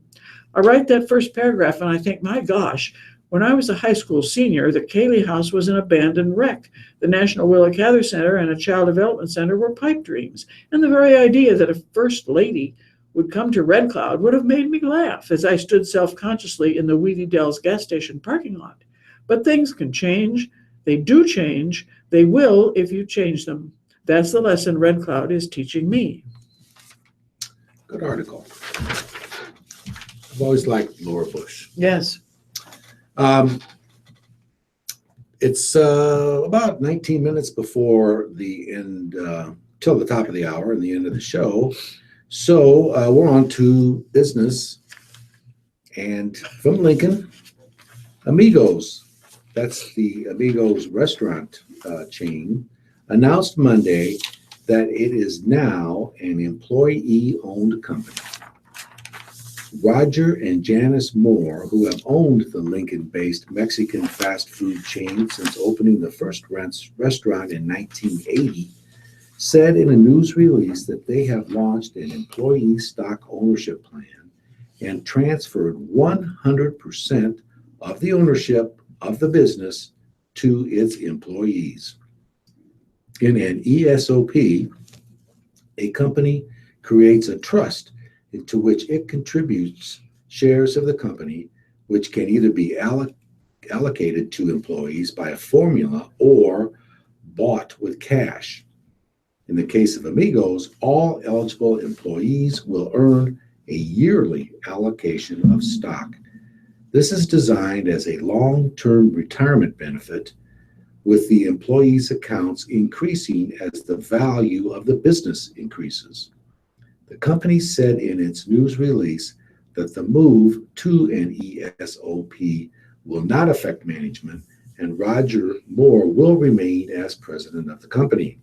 I write that first paragraph and I think, my gosh, when I was a high school senior, the Cayley House was an abandoned wreck. The National Willa Cather Center and a Child Development Center were pipe dreams. And the very idea that a First Lady would come to Red Cloud would have made me laugh as I stood self-consciously in the Weedy Dells gas station parking lot. But things can change. They do change. They will if you change them. That's the lesson Red Cloud is teaching me. Good article. I've always liked Laura Bush. Yes. It's about 19 minutes before the end, till the top of the hour and the end of the show. So we're on to business. And from Lincoln, Amigos, that's the Amigos restaurant chain, announced Monday that it is now an employee-owned company. Roger and Janice Moore, who have owned the Lincoln-based Mexican fast food chain since opening the first restaurant in 1980, said in a news release that they have launched an employee stock ownership plan and transferred 100% of the ownership of the business to its employees. In an ESOP, a company creates a trust into which it contributes shares of the company, which can either be allocated to employees by a formula or bought with cash. In the case of Amigos, all eligible employees will earn a yearly allocation of stock. This is designed as a long-term retirement benefit, with the employees' accounts increasing as the value of the business increases. The company said in its news release that the move to an ESOP will not affect management, and Roger Moore will remain as president of the company.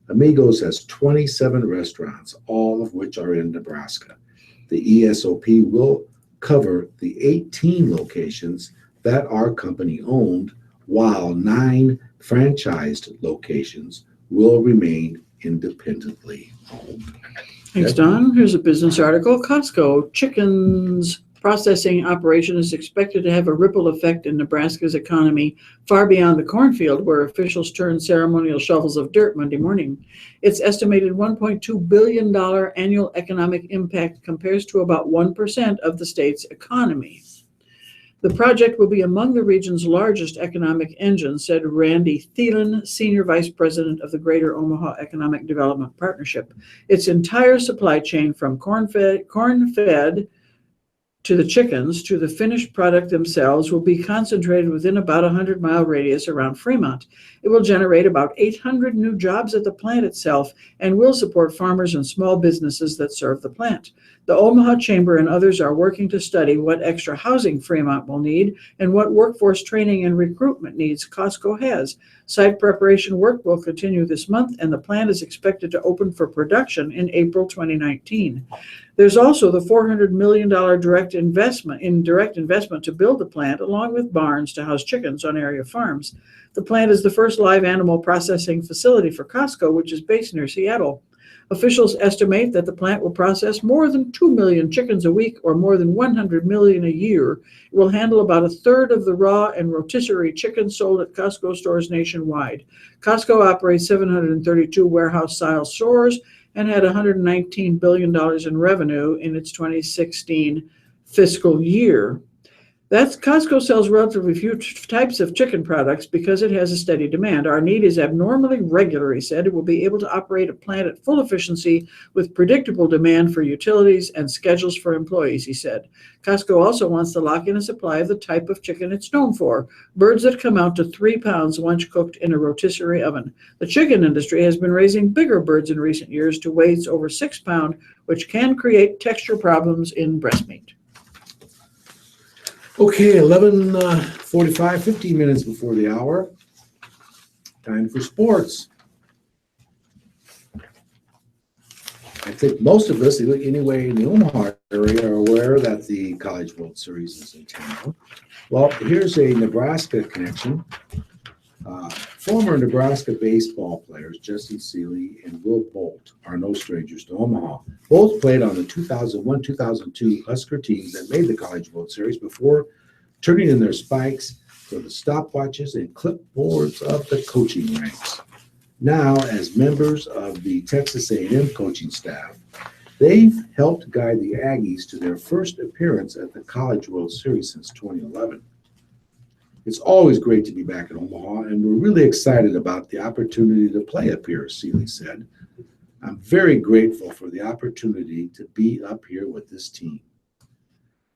Amigos has 27 restaurants, all of which are in Nebraska. The ESOP will cover the 18 locations that are company-owned, while 9 franchised locations will remain independently owned. Thanks, Don. Here's a business article. Costco chickens processing operation is expected to have a ripple effect in Nebraska's economy far beyond the cornfield, where officials turned ceremonial shovels of dirt Monday morning. Its estimated $1.2 billion annual economic impact compares to about 1% of the state's economy. The project will be among the region's largest economic engines, said Randy Thielen, Senior Vice President of the Greater Omaha Economic Development Partnership. Its entire supply chain, from corn-fed to the chickens to the finished product themselves, will be concentrated within about a 100-mile radius around Fremont. It will generate about 800 new jobs at the plant itself and will support farmers and small businesses that serve the plant. The Omaha Chamber and others are working to study what extra housing Fremont will need and what workforce training and recruitment needs Costco has. Site preparation work will continue this month, and the plant is expected to open for production in April 2019. There's also the $400 million direct investment to build the plant, along with barns to house chickens on area farms. The plant is the first live animal processing facility for Costco, which is based near Seattle. Officials estimate that the plant will process more than 2 million chickens a week, or more than 100 million a year. It will handle about a third of the raw and rotisserie chickens sold at Costco stores nationwide. Costco operates 732 warehouse-style stores and had $119 billion in revenue in its 2016 fiscal year. Costco sells relatively few types of chicken products because it has a steady demand. Our need is abnormally regular, he said. It will be able to operate a plant at full efficiency with predictable demand for utilities and schedules for employees, he said. Costco also wants to lock in a supply of the type of chicken it's known for, birds that come out to 3 pounds once cooked in a rotisserie oven. The chicken industry has been raising bigger birds in recent years to weights over 6 pounds, which can create texture problems in breast meat. Okay, 11:45, 15 minutes before the hour. Time for sports. I think most of us, anyway, in the Omaha area, are aware that the College World Series is in town. Well, here's a Nebraska connection. Former Nebraska baseball players Jesse Seeley and Will Bolt are no strangers to Omaha. Both played on the 2001-2002 Husker teams that made the College World Series before turning in their spikes for the stopwatches and clipboards of the coaching ranks. Now, as members of the Texas A&M coaching staff, they've helped guide the Aggies to their first appearance at the College World Series since 2011. It's always great to be back in Omaha, and we're really excited about the opportunity to play up here, Seeley said. I'm very grateful for the opportunity to be up here with this team.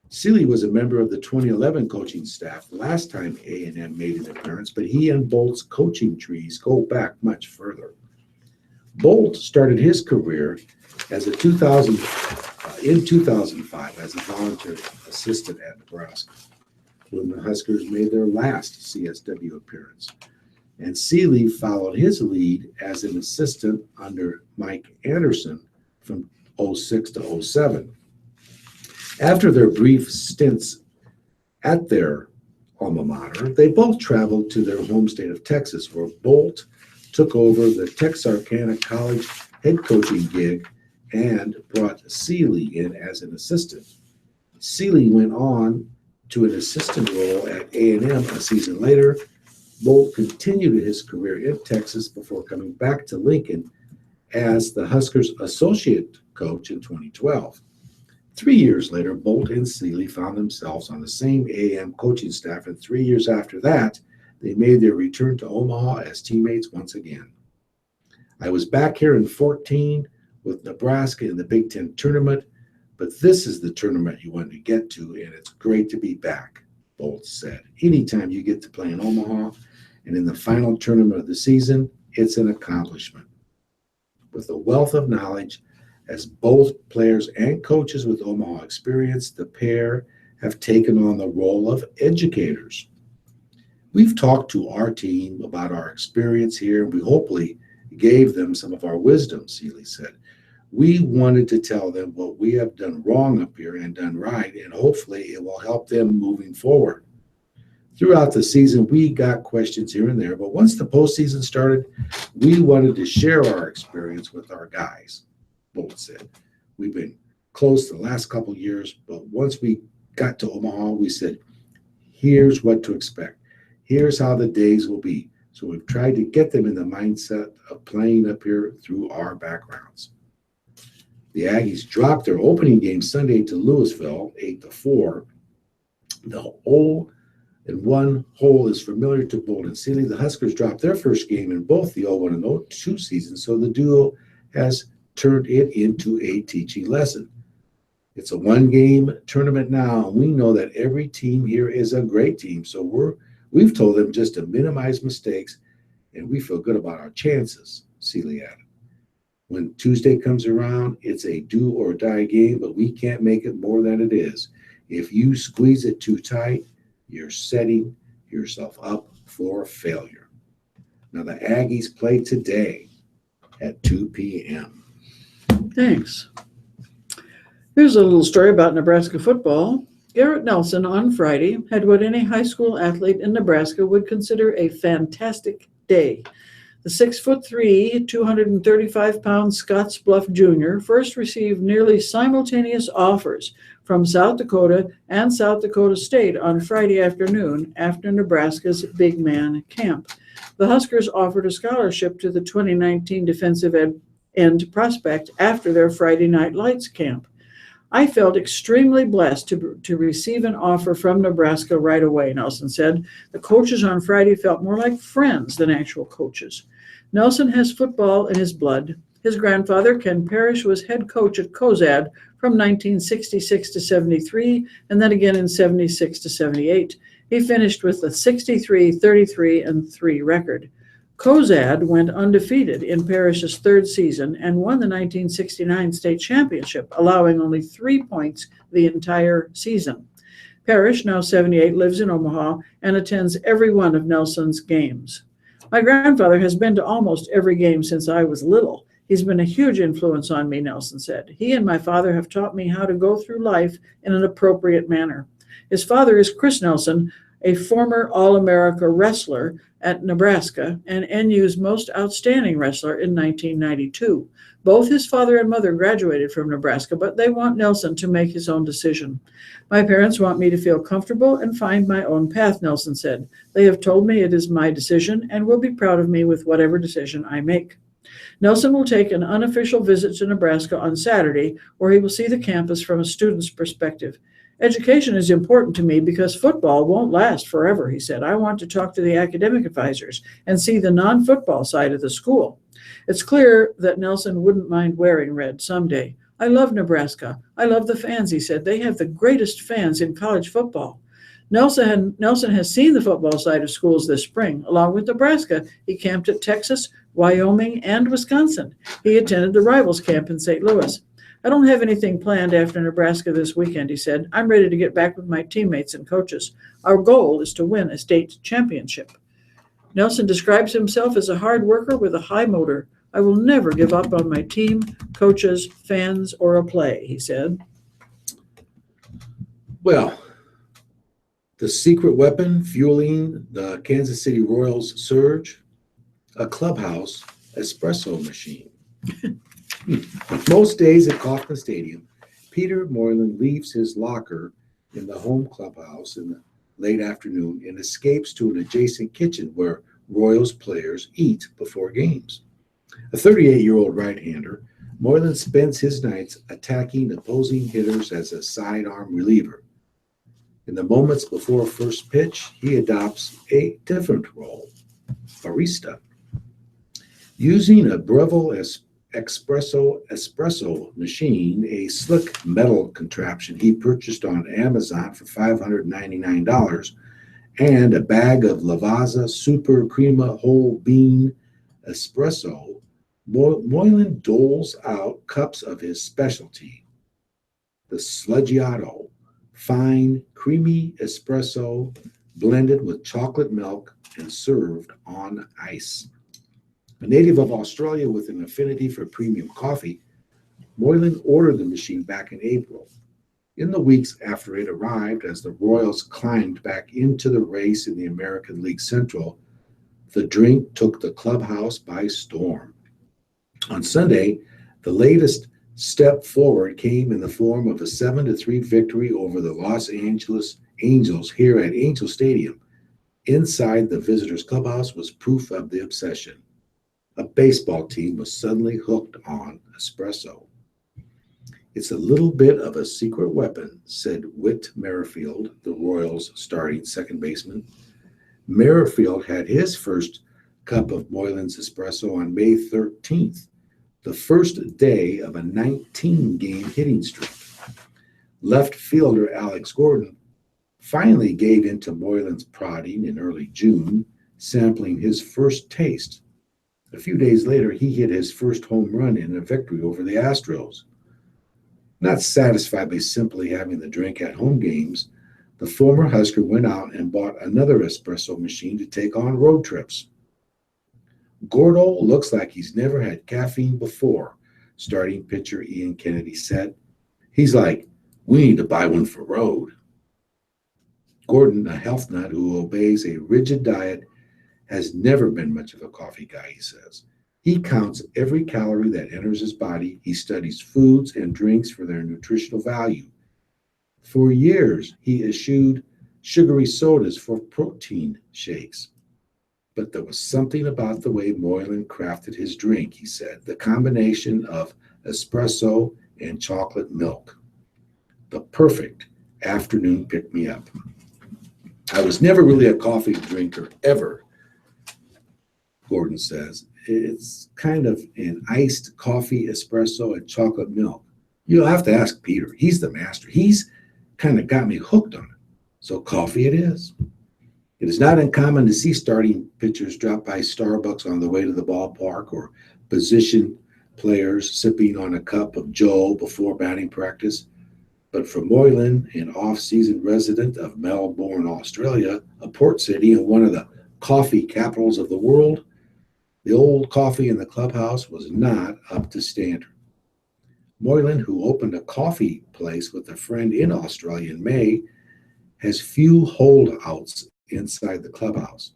Seeley was a member of the 2011 coaching staff the last time A&M made an appearance, but he and Bolt's coaching trees go back much further. Bolt started his career as in 2005 as a voluntary assistant at Nebraska, when the Huskers made their last CSW appearance. And Seeley followed his lead as an assistant under Mike Anderson from 06 to 07. After their brief stints at their alma mater, they both traveled to their home state of Texas, where Bolt took over the Texarkana College head coaching gig and brought Seeley in as an assistant. Seeley went on to an assistant role at A&M a season later, Bolt continued his career in Texas before coming back to Lincoln as the Huskers' associate coach in 2012. 3 years later, Bolt and Seeley found themselves on the same AM coaching staff, and 3 years after that, they made their return to Omaha as teammates once again. I was back here in 14 with Nebraska in the Big Ten tournament, but this is the tournament you want to get to, and it's great to be back, Bolt said. Anytime you get to play in Omaha and in the final tournament of the season, it's an accomplishment. With a wealth of knowledge, as both players and coaches with Omaha experience, the pair have taken on the role of educators. We've talked to our team about our experience here, and we hopefully gave them some of our wisdom, Seeley said. We wanted to tell them what we have done wrong up here and done right, and hopefully it will help them moving forward. Throughout the season, we got questions here and there, but once the postseason started, we wanted to share our experience with our guys, Bolt said. We've been close the last couple of years, but once we got to Omaha, we said, here's what to expect. Here's how the days will be. So we've tried to get them in the mindset of playing up here through our backgrounds. The Aggies dropped their opening game Sunday to Louisville, 8-4. The 0-1 hole is familiar to Bolt and Seeley. The Huskers dropped their first game in both the 0-1 and 0-2 seasons, so the duo has turned it into a teaching lesson. It's a one-game tournament now, and we know that every team here is a great team, so we've told them just to minimize mistakes, and we feel good about our chances, Seeley added. When Tuesday comes around, it's a do-or-die game, but we can't make it more than it is. If you squeeze it too tight, you're setting yourself up for failure. Now, the Aggies play today at 2 p.m. Thanks. Here's a little story about Nebraska football. Garrett Nelson on Friday had what any high school athlete in Nebraska would consider a fantastic day. The 6'3", 235-pound Scottsbluff Jr. first received nearly simultaneous offers from South Dakota and South Dakota State on Friday afternoon after Nebraska's big man camp. The Huskers offered a scholarship to the 2019 defensive end prospect after their Friday Night Lights camp. I felt extremely blessed to receive an offer from Nebraska right away, Nelson said. The coaches on Friday felt more like friends than actual coaches. Nelson has football in his blood. His grandfather, Ken Parrish, was head coach at Cozad from 1966 to 73, and then again in 76 to 78. He finished with a 63, 33, and 3 record. Cozad went undefeated in Parrish's third season and won the 1969 state championship, allowing only 3 points the entire season. Parrish, now 78, lives in Omaha and attends every one of Nelson's games. My grandfather has been to almost every game since I was little. He's been a huge influence on me, Nelson said. He and my father have taught me how to go through life in an appropriate manner. His father is Chris Nelson, a former All-America wrestler at Nebraska and NU's most outstanding wrestler in 1992. Both his father and mother graduated from Nebraska, but they want Nelson to make his own decision. My parents want me to feel comfortable and find my own path, Nelson said. They have told me it is my decision and will be proud of me with whatever decision I make. Nelson will take an unofficial visit to Nebraska on Saturday, where he will see the campus from a student's perspective. Education is important to me because football won't last forever, he said. I want to talk to the academic advisors and see the non-football side of the school. It's clear that Nelson wouldn't mind wearing red someday. I love Nebraska. I love the fans, he said. They have the greatest fans in college football. Nelson has seen the football side of schools this spring. Along with Nebraska, he camped at Texas, Wyoming, and Wisconsin. He attended the Rivals camp in St. Louis. I don't have anything planned after Nebraska this weekend, he said. I'm ready to get back with my teammates and coaches. Our goal is to win a state championship. Nelson describes himself as a hard worker with a high motor. I will never give up on my team, coaches, fans, or a play, he said. Well, the secret weapon fueling the Kansas City Royals surge, a clubhouse espresso machine. Most days at Kauffman Stadium, Peter Moylan leaves his locker in the home clubhouse in the late afternoon and escapes to an adjacent kitchen where Royals players eat before games. A 38-year-old right-hander, Moylan spends his nights attacking opposing hitters as a sidearm reliever. In the moments before first pitch, he adopts a different role, barista. Using a Breville espresso machine, a slick metal contraption he purchased on Amazon for $599, and a bag of Lavazza Super Crema whole bean espresso, Moylan doles out cups of his specialty, the Sluggiato, fine, creamy espresso blended with chocolate milk and served on ice. A native of Australia with an affinity for premium coffee, Moylan ordered the machine back in April. In the weeks after it arrived, as the Royals climbed back into the race in the American League Central, the drink took the clubhouse by storm. On Sunday, the latest step forward came in the form of a 7-3 victory over the Los Angeles Angels here at Angel Stadium. Inside the visitors' clubhouse was proof of the obsession. A baseball team was suddenly hooked on espresso. It's a little bit of a secret weapon, said Whit Merrifield, the Royals' starting second baseman. Merrifield had his first cup of Moylan's espresso on May 13th, the first day of a 19-game hitting streak. Left fielder Alex Gordon finally gave in to Moylan's prodding in early June, sampling his first taste. A few days later, he hit his first home run in a victory over the Astros. Not satisfied by simply having the drink at home games, the former Husker went out and bought another espresso machine to take on road trips. Gordo looks like he's never had caffeine before, starting pitcher Ian Kennedy said. He's like, we need to buy one for road. Gordon, a health nut who obeys a rigid diet, has never been much of a coffee guy, he says. He counts every calorie that enters his body. He studies foods and drinks for their nutritional value. For years, he eschewed sugary sodas for protein shakes. But there was something about the way Moylan crafted his drink, he said, the combination of espresso and chocolate milk. The perfect afternoon pick-me-up. I was never really a coffee drinker, ever, Gordon says. It's kind of an iced coffee, espresso, and chocolate milk. You'll have to ask Peter. He's the master. He's kind of got me hooked on it. So coffee it is. It is not uncommon to see starting pitchers drop by Starbucks on the way to the ballpark or position players sipping on a cup of Joe before batting practice. But for Moylan, an off-season resident of Melbourne, Australia, a port city and one of the coffee capitals of the world, the old coffee in the clubhouse was not up to standard. Moylan, who opened a coffee place with a friend in Australia in May, has few holdouts inside the clubhouse.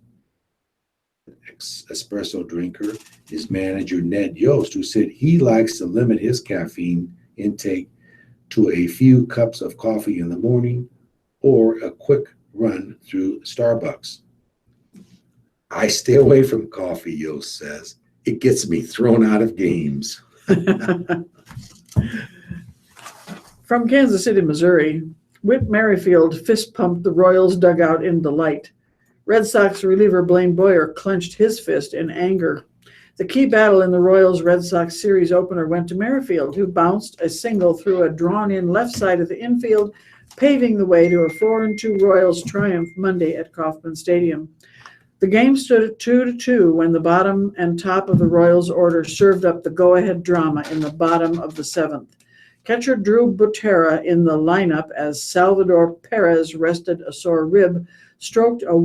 Espresso drinker is manager Ned Yost, who said he likes to limit his caffeine intake to a few cups of coffee in the morning or a quick run through Starbucks. I stay away from coffee, Yost says. It gets me thrown out of games. From Kansas City, Missouri, Whit Merrifield fist-pumped the Royals dugout in delight. Red Sox reliever Blaine Boyer clenched his fist in anger. The key battle in the Royals-Red Sox series opener went to Merrifield, who bounced a single through a drawn-in left side of the infield, paving the way to a 4-2 Royals triumph Monday at Kauffman Stadium. The game stood at 2-2 when the bottom and top of the Royals order served up the go-ahead drama in the bottom of the seventh. Catcher Drew Butera in the lineup as Salvador Perez rested a sore rib, stroked a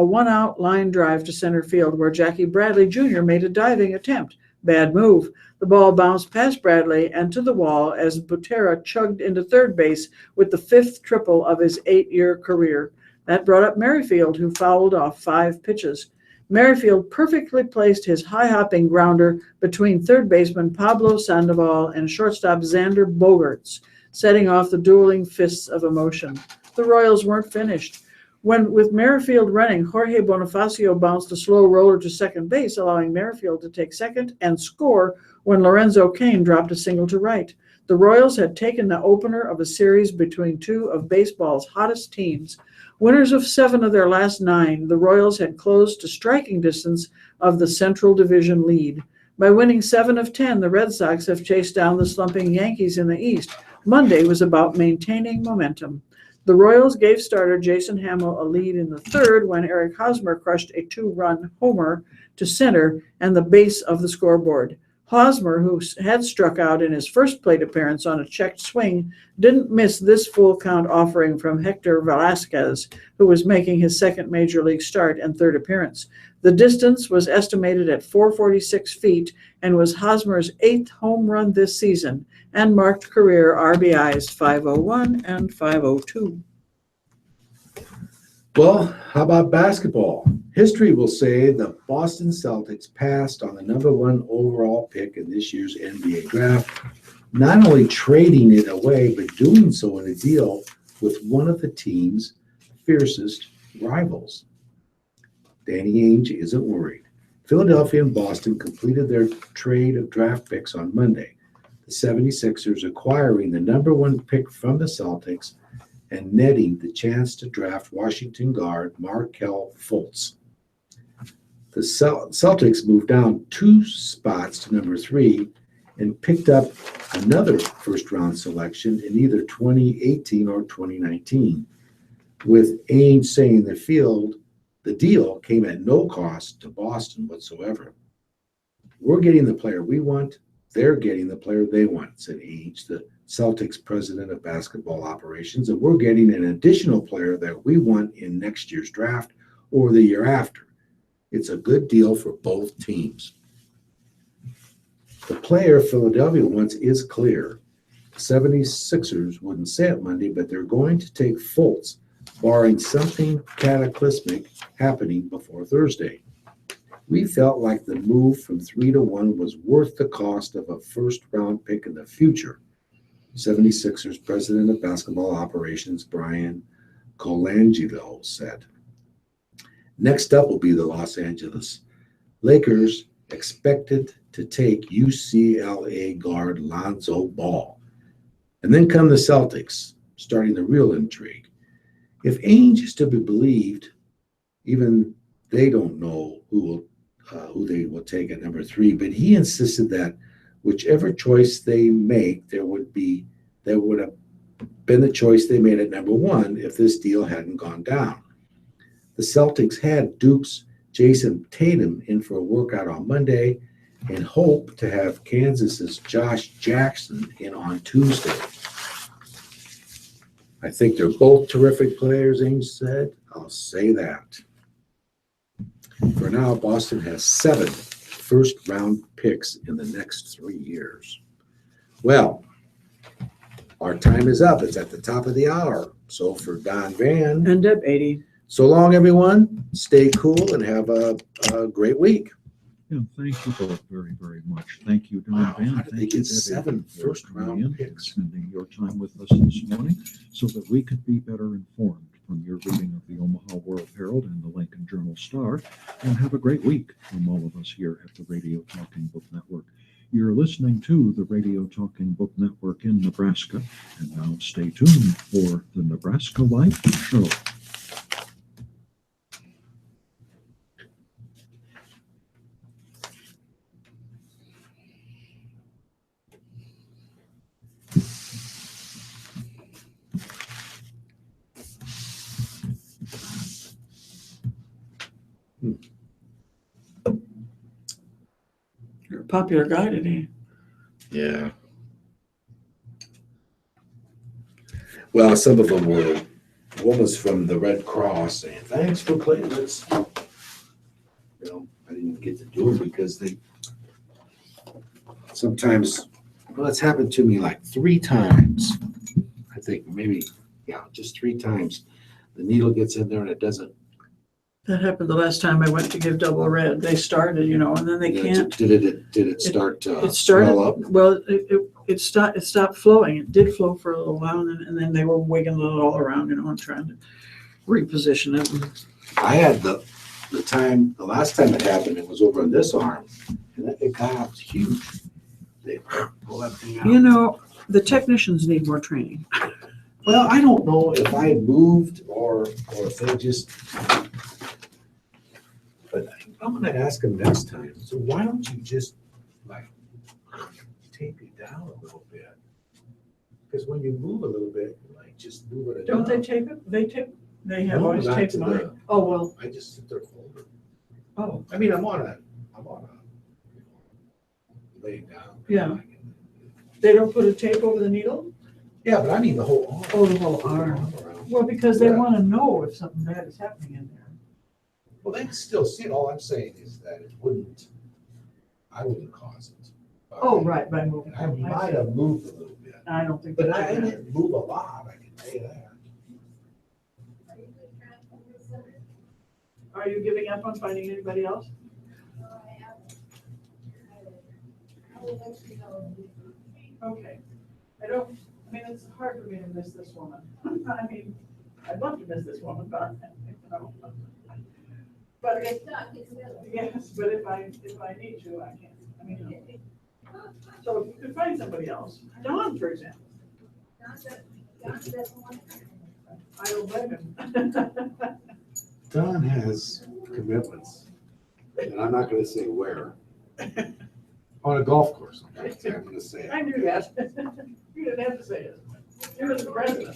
one-out line drive to center field where Jackie Bradley Jr. made a diving attempt. Bad move. The ball bounced past Bradley and to the wall as Butera chugged into third base with the fifth triple of his 8-year career. That brought up Merrifield, who fouled off 5 pitches. Merrifield perfectly placed his high-hopping grounder between third baseman Pablo Sandoval and shortstop Xander Bogaerts, setting off the dueling fists of emotion. The Royals weren't finished. When with Merrifield running, Jorge Bonifacio bounced a slow roller to second base, allowing Merrifield to take second and score when Lorenzo Cain dropped a single to right. The Royals had taken the opener of a series between two of baseball's hottest teams. Winners of 7 of their last 9, the Royals had closed to striking distance of the Central Division lead. By winning 7 of 10, the Red Sox have chased down the slumping Yankees in the East. Monday was about maintaining momentum. The Royals gave starter Jason Hamill a lead in the 3rd when Eric Hosmer crushed a 2-run homer to center and the base of the scoreboard. Hosmer, who had struck out in his first plate appearance on a checked swing, didn't miss this full count offering from Hector Velasquez, who was making his second major league start and 3rd appearance. The distance was estimated at 446 feet and was Hosmer's 8th home run this season and marked career RBIs 501 and 502. Well, how about basketball? History will say the Boston Celtics passed on the #1 overall pick in this year's NBA draft, not only trading it away, but doing so in a deal with one of the team's fiercest rivals. Danny Ainge isn't worried. Philadelphia and Boston completed their trade of draft picks on Monday. The 76ers acquiring the #1 pick from the Celtics and netting the chance to draft Washington guard Markelle Fultz. The Celtics moved down 2 spots to #3 and picked up another first-round selection in either 2018 or 2019, with Ainge saying the deal came at no cost to Boston whatsoever. We're getting the player we want. They're getting the player they want, said Ainge, the Celtics president of basketball operations, and we're getting an additional player that we want in next year's draft or the year after. It's a good deal for both teams. The player Philadelphia wants is clear. The 76ers wouldn't say it Monday, but they're going to take Fultz, barring something cataclysmic happening before Thursday. We felt like the move from 3 to 1 was worth the cost of a first-round pick in the future, 76ers president of basketball operations Brian Colangelo said. Next up will be the Los Angeles Lakers, expected to take UCLA guard Lonzo Ball. And then come the Celtics, starting the real intrigue. If Ainge is to be believed, even they don't know who they will take at #3, but he insisted that whichever choice they make, that would have been the choice they made at #1 if this deal hadn't gone down. The Celtics had Duke's Jason Tatum in for a workout on Monday and hope to have Kansas's Josh Jackson in on Tuesday. I think they're both terrific players, Ainge said. I'll say that. For now, Boston has 7 first-round picks in the next 3 years. Well, our time is up. It's at the top of the hour. So for Don Van And Deb 80. So long, everyone. Stay cool and have a great week. Yeah, thank you both very, very much. Thank you, Don Wow, Van. how did they Thank you, get Debbie, 7 for first-round coming in picks? and spending your time with us this morning so that we could be better informed from your reading of the Omaha World Herald and the Lincoln Journal-Star. And have a great week from all of us here at the Radio Talking Book Network. You're listening to the Radio Talking Book Network in Nebraska. And now stay tuned for the Nebraska Life Show. You're a popular guy today. Yeah. Well, some of them were. One was from the Red Cross saying, "Thanks for playing this." I didn't get to do it because they sometimes. Well, it's happened to me like 3 times. I think maybe, just 3 times. The needle gets in there and it doesn't. That happened the last time I went to give double red. They started, and then they can't. Did it start to It started. swell up? Well, it stopped flowing. It did flow for a little while, and then they were wiggling it all around. I'm trying to reposition it. And I had the last time it happened, it was over on this arm, and it got out huge. They pull that thing out. You know, the technicians need more training. Well, I don't know if I had moved or if they just, but I'm gonna ask them next time, so why don't you just like tape it down a little bit? Because when you move a little bit, you like just move it. Don't they enough. tape it? They tape, they have No, always not taped to mine. the- Oh, well, I just sit there holding. oh, I mean, I'm on a laying down. Yeah. They don't put a tape over the needle? Yeah, but I mean the whole arm. Oh, the whole arm. Around. Well, because they Yeah. want to know if something bad is happening in there. Well, they can still see it. All I'm saying is that I wouldn't cause it. Oh, right, by moving. I might have moved a little bit, I don't think but that's I bad. didn't move a lot, I can tell you that. Are you giving up on finding anybody else? Okay. I mean, it's hard for me to miss this woman. I mean, I'd love to miss this woman, but, you know. But if, yes, but if I need to, I can. I mean, you know. So if you could find somebody else, Dawn, for example, I don't blame him. Don has commitments, and I'm not gonna say where. On a golf course, I'm gonna say I it. knew that. You didn't have to say it. You're the president.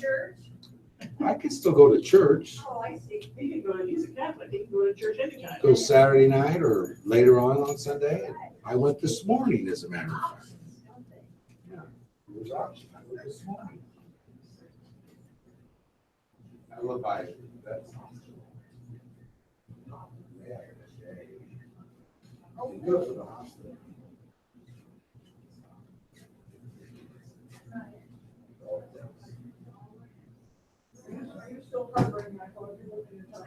I can still go to church, Oh, I see. He can go to, he's a Catholic, he can go to church anytime. go Saturday night or later on Sunday. I went this morning, as a matter of fact. Yeah, it was optional. I went this morning. I live by that. You go to the hospital.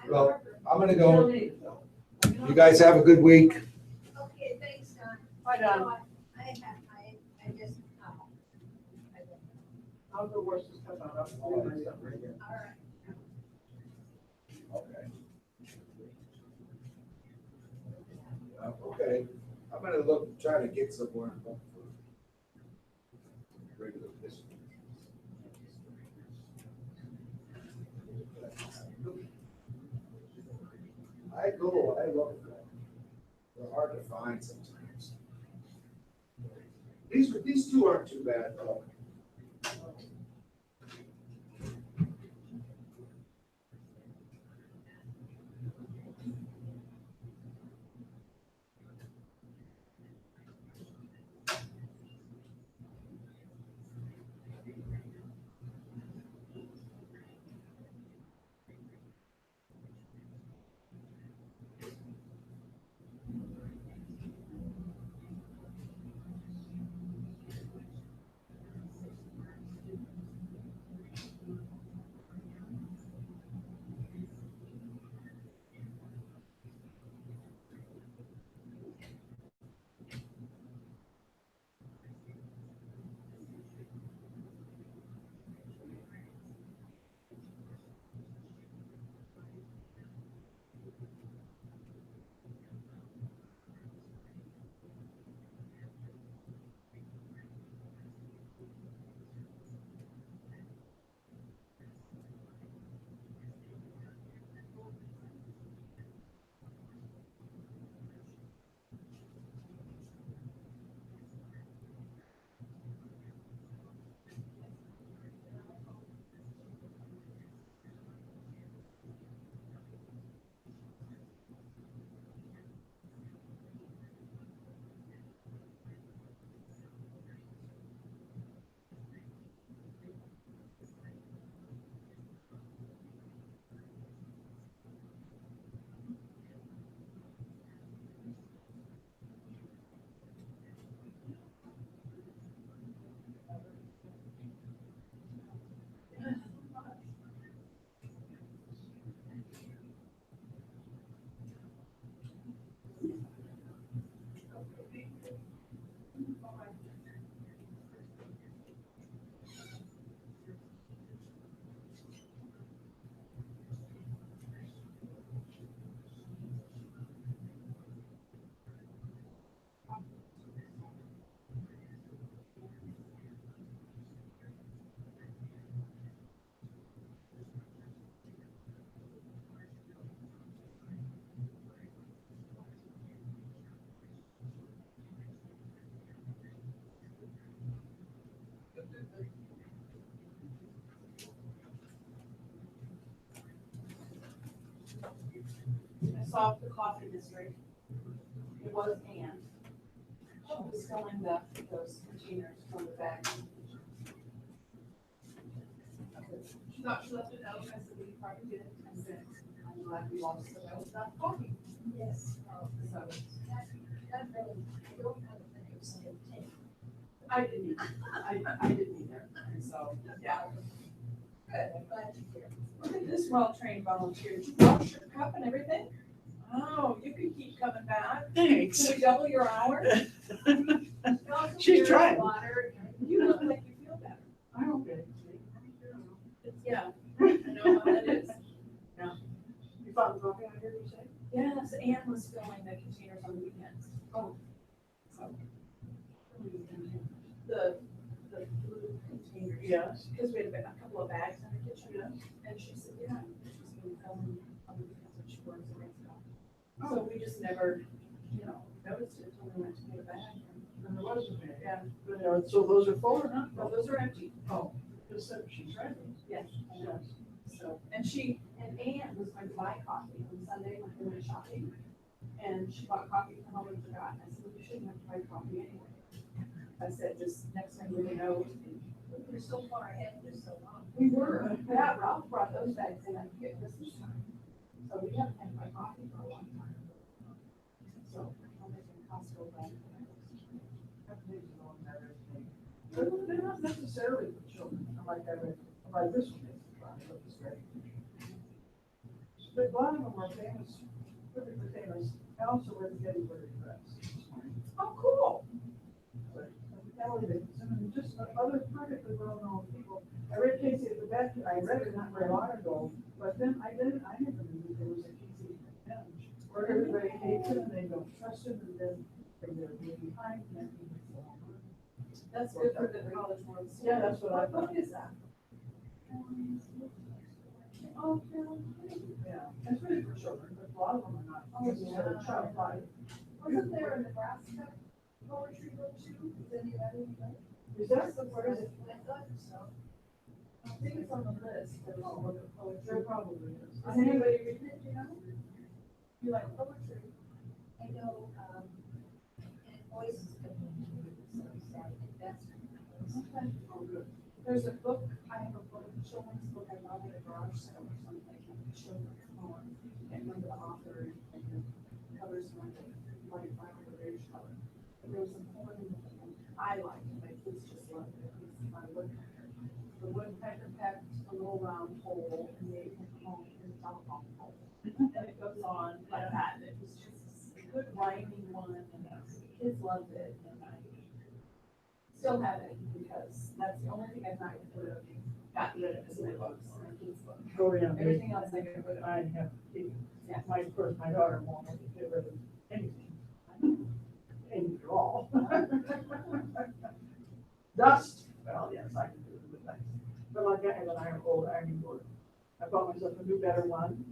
Well, I'm gonna go. You guys have a good week. Okay, thanks, Don. Bye, Don. I just, I'll go wash this stuff out. I'll do myself right here. all right. Okay, I'm gonna try to get somewhere. And look for regular business. I look. They're hard to find sometimes. These two aren't too bad though. I saw the coffee district. It was Ann. She was filling those containers from the back. She thought she left it out. I said, we probably did. I said, I'm glad we lost it. I was not coffee. Yes. So That really, I don't have a thing, it's like a tank. I didn't either. I didn't either. And so, yeah. Good, I'm glad to hear. Look at this well-trained volunteer. Did you wash your cup and everything? Oh, you can keep coming back. Thanks. Can we double your hours? She's trying. Water. You look like you feel better. I hope it. Yeah, I know how that is. You found coffee, I heard you say? Yes, Ann was filling the containers on the weekends. Oh. So. The blue containers. Yes. Because we had a couple of bags in the kitchen. And she said, yeah, she's been filling on the weekends when she works in Mexico. So we just never, noticed it until we went to get a bag. And there wasn't any. Yeah, So those are full or not? well, those are empty. Oh, just said she's ready. Yes. I know. So, and Ann was going to buy coffee on Sunday when we went shopping. And she bought coffee from home and forgot. I said, well, you shouldn't have to buy coffee anyway. I said, just next time we know. We're so far ahead, we're so long. We were, yeah, Ralph brought those bags in at Christmas time. So we haven't had to buy coffee for a long time. So I'm making Costco buy. But they're not necessarily for children, like I read, like this one is great. But a lot of them are famous, perfectly famous, I also read the Gettysburg Address this morning. Oh, cool. But Ellie Dickinson and just other perfectly well-known people. I read Casey at the Beck, I read it not very long ago, but then I never knew there was a Casey at the Bench, where everybody hates him and they don't trust him, and then they're being behind and then he's the one. That's good for the college ones. Yeah, that's what I What thought. book is that? Oh, Carolyn. Yeah, it's really for children, but a lot of them are not. Oh, yeah. Child body. Wasn't there a Nebraska poetry book too? Is any of that any good? Is that, where is it? I thought so. I think it's on the list. There's a book of poetry. There probably is. Is anybody reading it, do you know? You like poetry? I know, and voices coming in, so I think that's. Okay. Oh, good. There's a book, I have a book, a children's book I bought at a garage sale or something, children's poem. And remember the author and the covers like white vinyl beige color. And there was a poem in the book I liked, and my kids just loved it. It's my woodpecker. The woodpecker pecked a little round hole and made him home in the telephone pole. And it goes on like that. And it was just a good rhyming one, and the kids loved it. And I still have it because that's the only thing I've not gotten rid of is my books, my kids' books. Oh, yeah. Everything else I get rid of. I have, Yeah. of course, my daughter won't let me get rid of anything. Anything at all. Dust, well, yes, I can do it with things. But like I have an old ironing board. I bought myself a new, better one.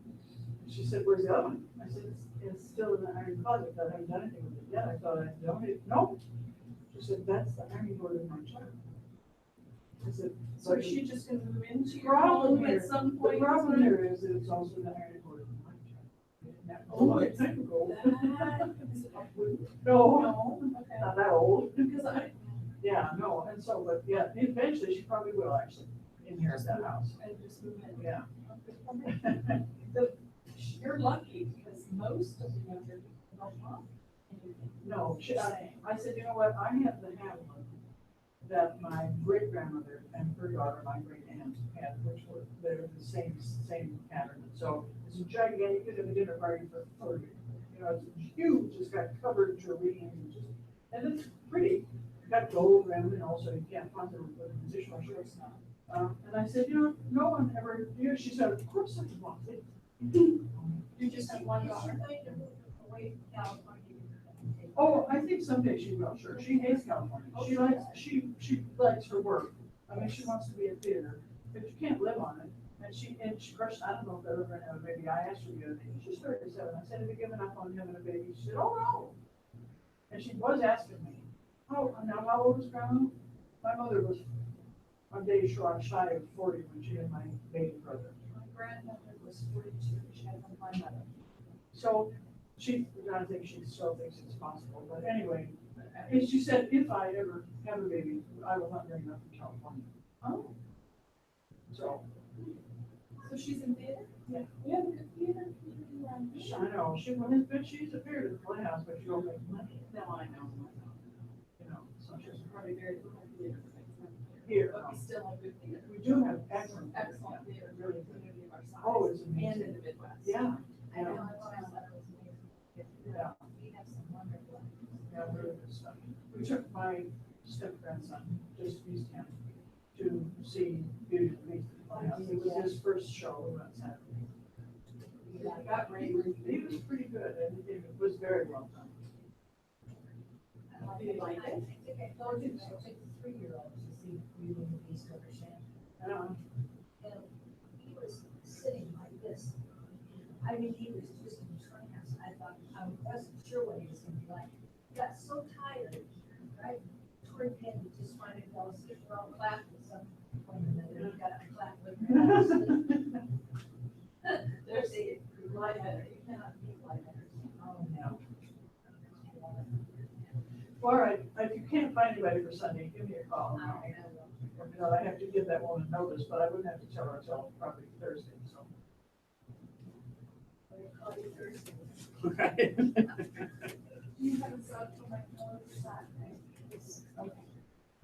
And she said, where's the other one? I said, it's still in the iron closet, but I haven't done anything with it yet. I thought I'd donate it. Nope. She said, that's the ironing board of my child. I said, So is she just gonna move into your Problem home here- at some the point? problem here is that it's also the ironing board of my child. I didn't have a long time ago. No, No, okay. not that old. Because I Yeah, no, and so, but yeah, eventually she probably will actually inherit that house. just move in. Yeah. You're lucky because most of the younger people don't want anything. No, Same. I said, you know what, I have the Hamlin that my great grandmother and her daughter, my great aunt had, which were, they're the same pattern. So it's a gigantic, you could have a dinner party for, it's huge, it's got covered tureen and just, and it's pretty. It's got gold rim and also you can't find it with an additional shorts now. And I said, no one ever, she said, of course I want it. You just have one daughter. Away from California. Oh, I think someday she will, sure. She hates California. She likes her work. I mean, she wants to be a theater, but you can't live on it. And she first, I don't know if they're ever gonna have a baby. I asked her the other day, she's 37. I said, have you given up on having a baby? She said, oh, no. And she was asking me, how old is grandma? My mother was a day shy of 40 when she had my baby brother. My grandmother was 42, she had my mother. So I think she still thinks it's possible, but anyway, and she said, if I ever have a baby, I will not bring her up in California. Oh, So, so she's in theater? Yeah. We have a good theater. I know, she's appeared at the Playhouse, but she don't make money, No, I know. you know, so she's Probably very little theater. here. But we still have good theater. We do have excellent. Excellent theater, really, community of our size. Oh, it's amazing. And in the Midwest. Yeah, I know, yeah, I thought it was amazing. yeah, We have some wonderful. yeah, really good stuff. We took my step-grandson, just East Camp, to see Beauty and the Beast at the Playhouse. It was his first show on Saturday. Yeah, I got raised. He was pretty good, and it was very well done. Do you like I it? think I told you, I took the 3-year-old to see Beauty and the Beast over Shannon. And he was sitting like this. I mean, he was just in trance. I thought, I wasn't sure what he was gonna be like. He got so tired, right? Toward the end, he just finally fell asleep. We're all clapping at some point or another. He got up and clapped with me. There's a live better. You cannot beat live better. Oh, no. All right, if you can't find anybody for Sunday, give me a call. You know, I have to give that woman notice, but I wouldn't have to tell her until probably Thursday, so. Call you Thursday. Right. You haven't said to my phone for Saturday. Okay.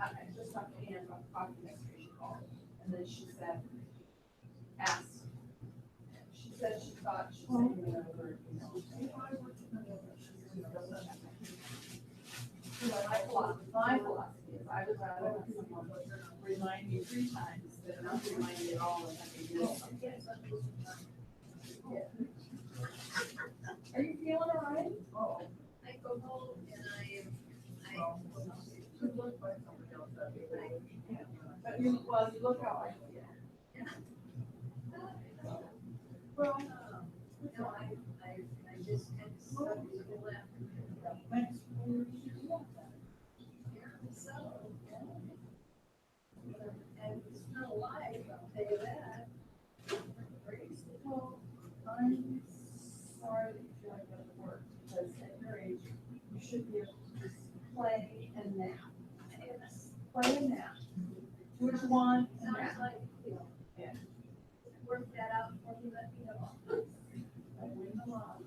I just talked to Ann about the coffee next week, she called, and then she said, ask. She said she thought she sent me over, you know. My philosophy is I would rather have someone remind me 3 times than not remind me at all and have me miss something. Are you feeling all right? Oh, I go home and I you look like somebody else that day. But you look how I feel. well, no, I just kind of stuck to the left. Thanks. So, and it's not alive, I'll tell you that. Well, I'm sorry that you feel like that at work, because at your age, you should be able to just play and nap. Play and nap. Do what you want and Sounds nap. like, you know. Yeah. Work that out for me, let me know. I win the lottery.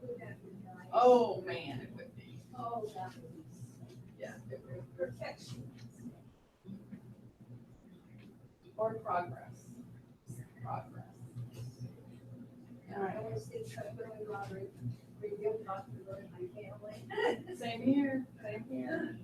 Would that be nice? Oh, man, it would be. Oh, that would be Yeah, it would. perfection. Or progress. Progress. And I always think I'm going to lottery, bring you talk to my family. Same here, same here.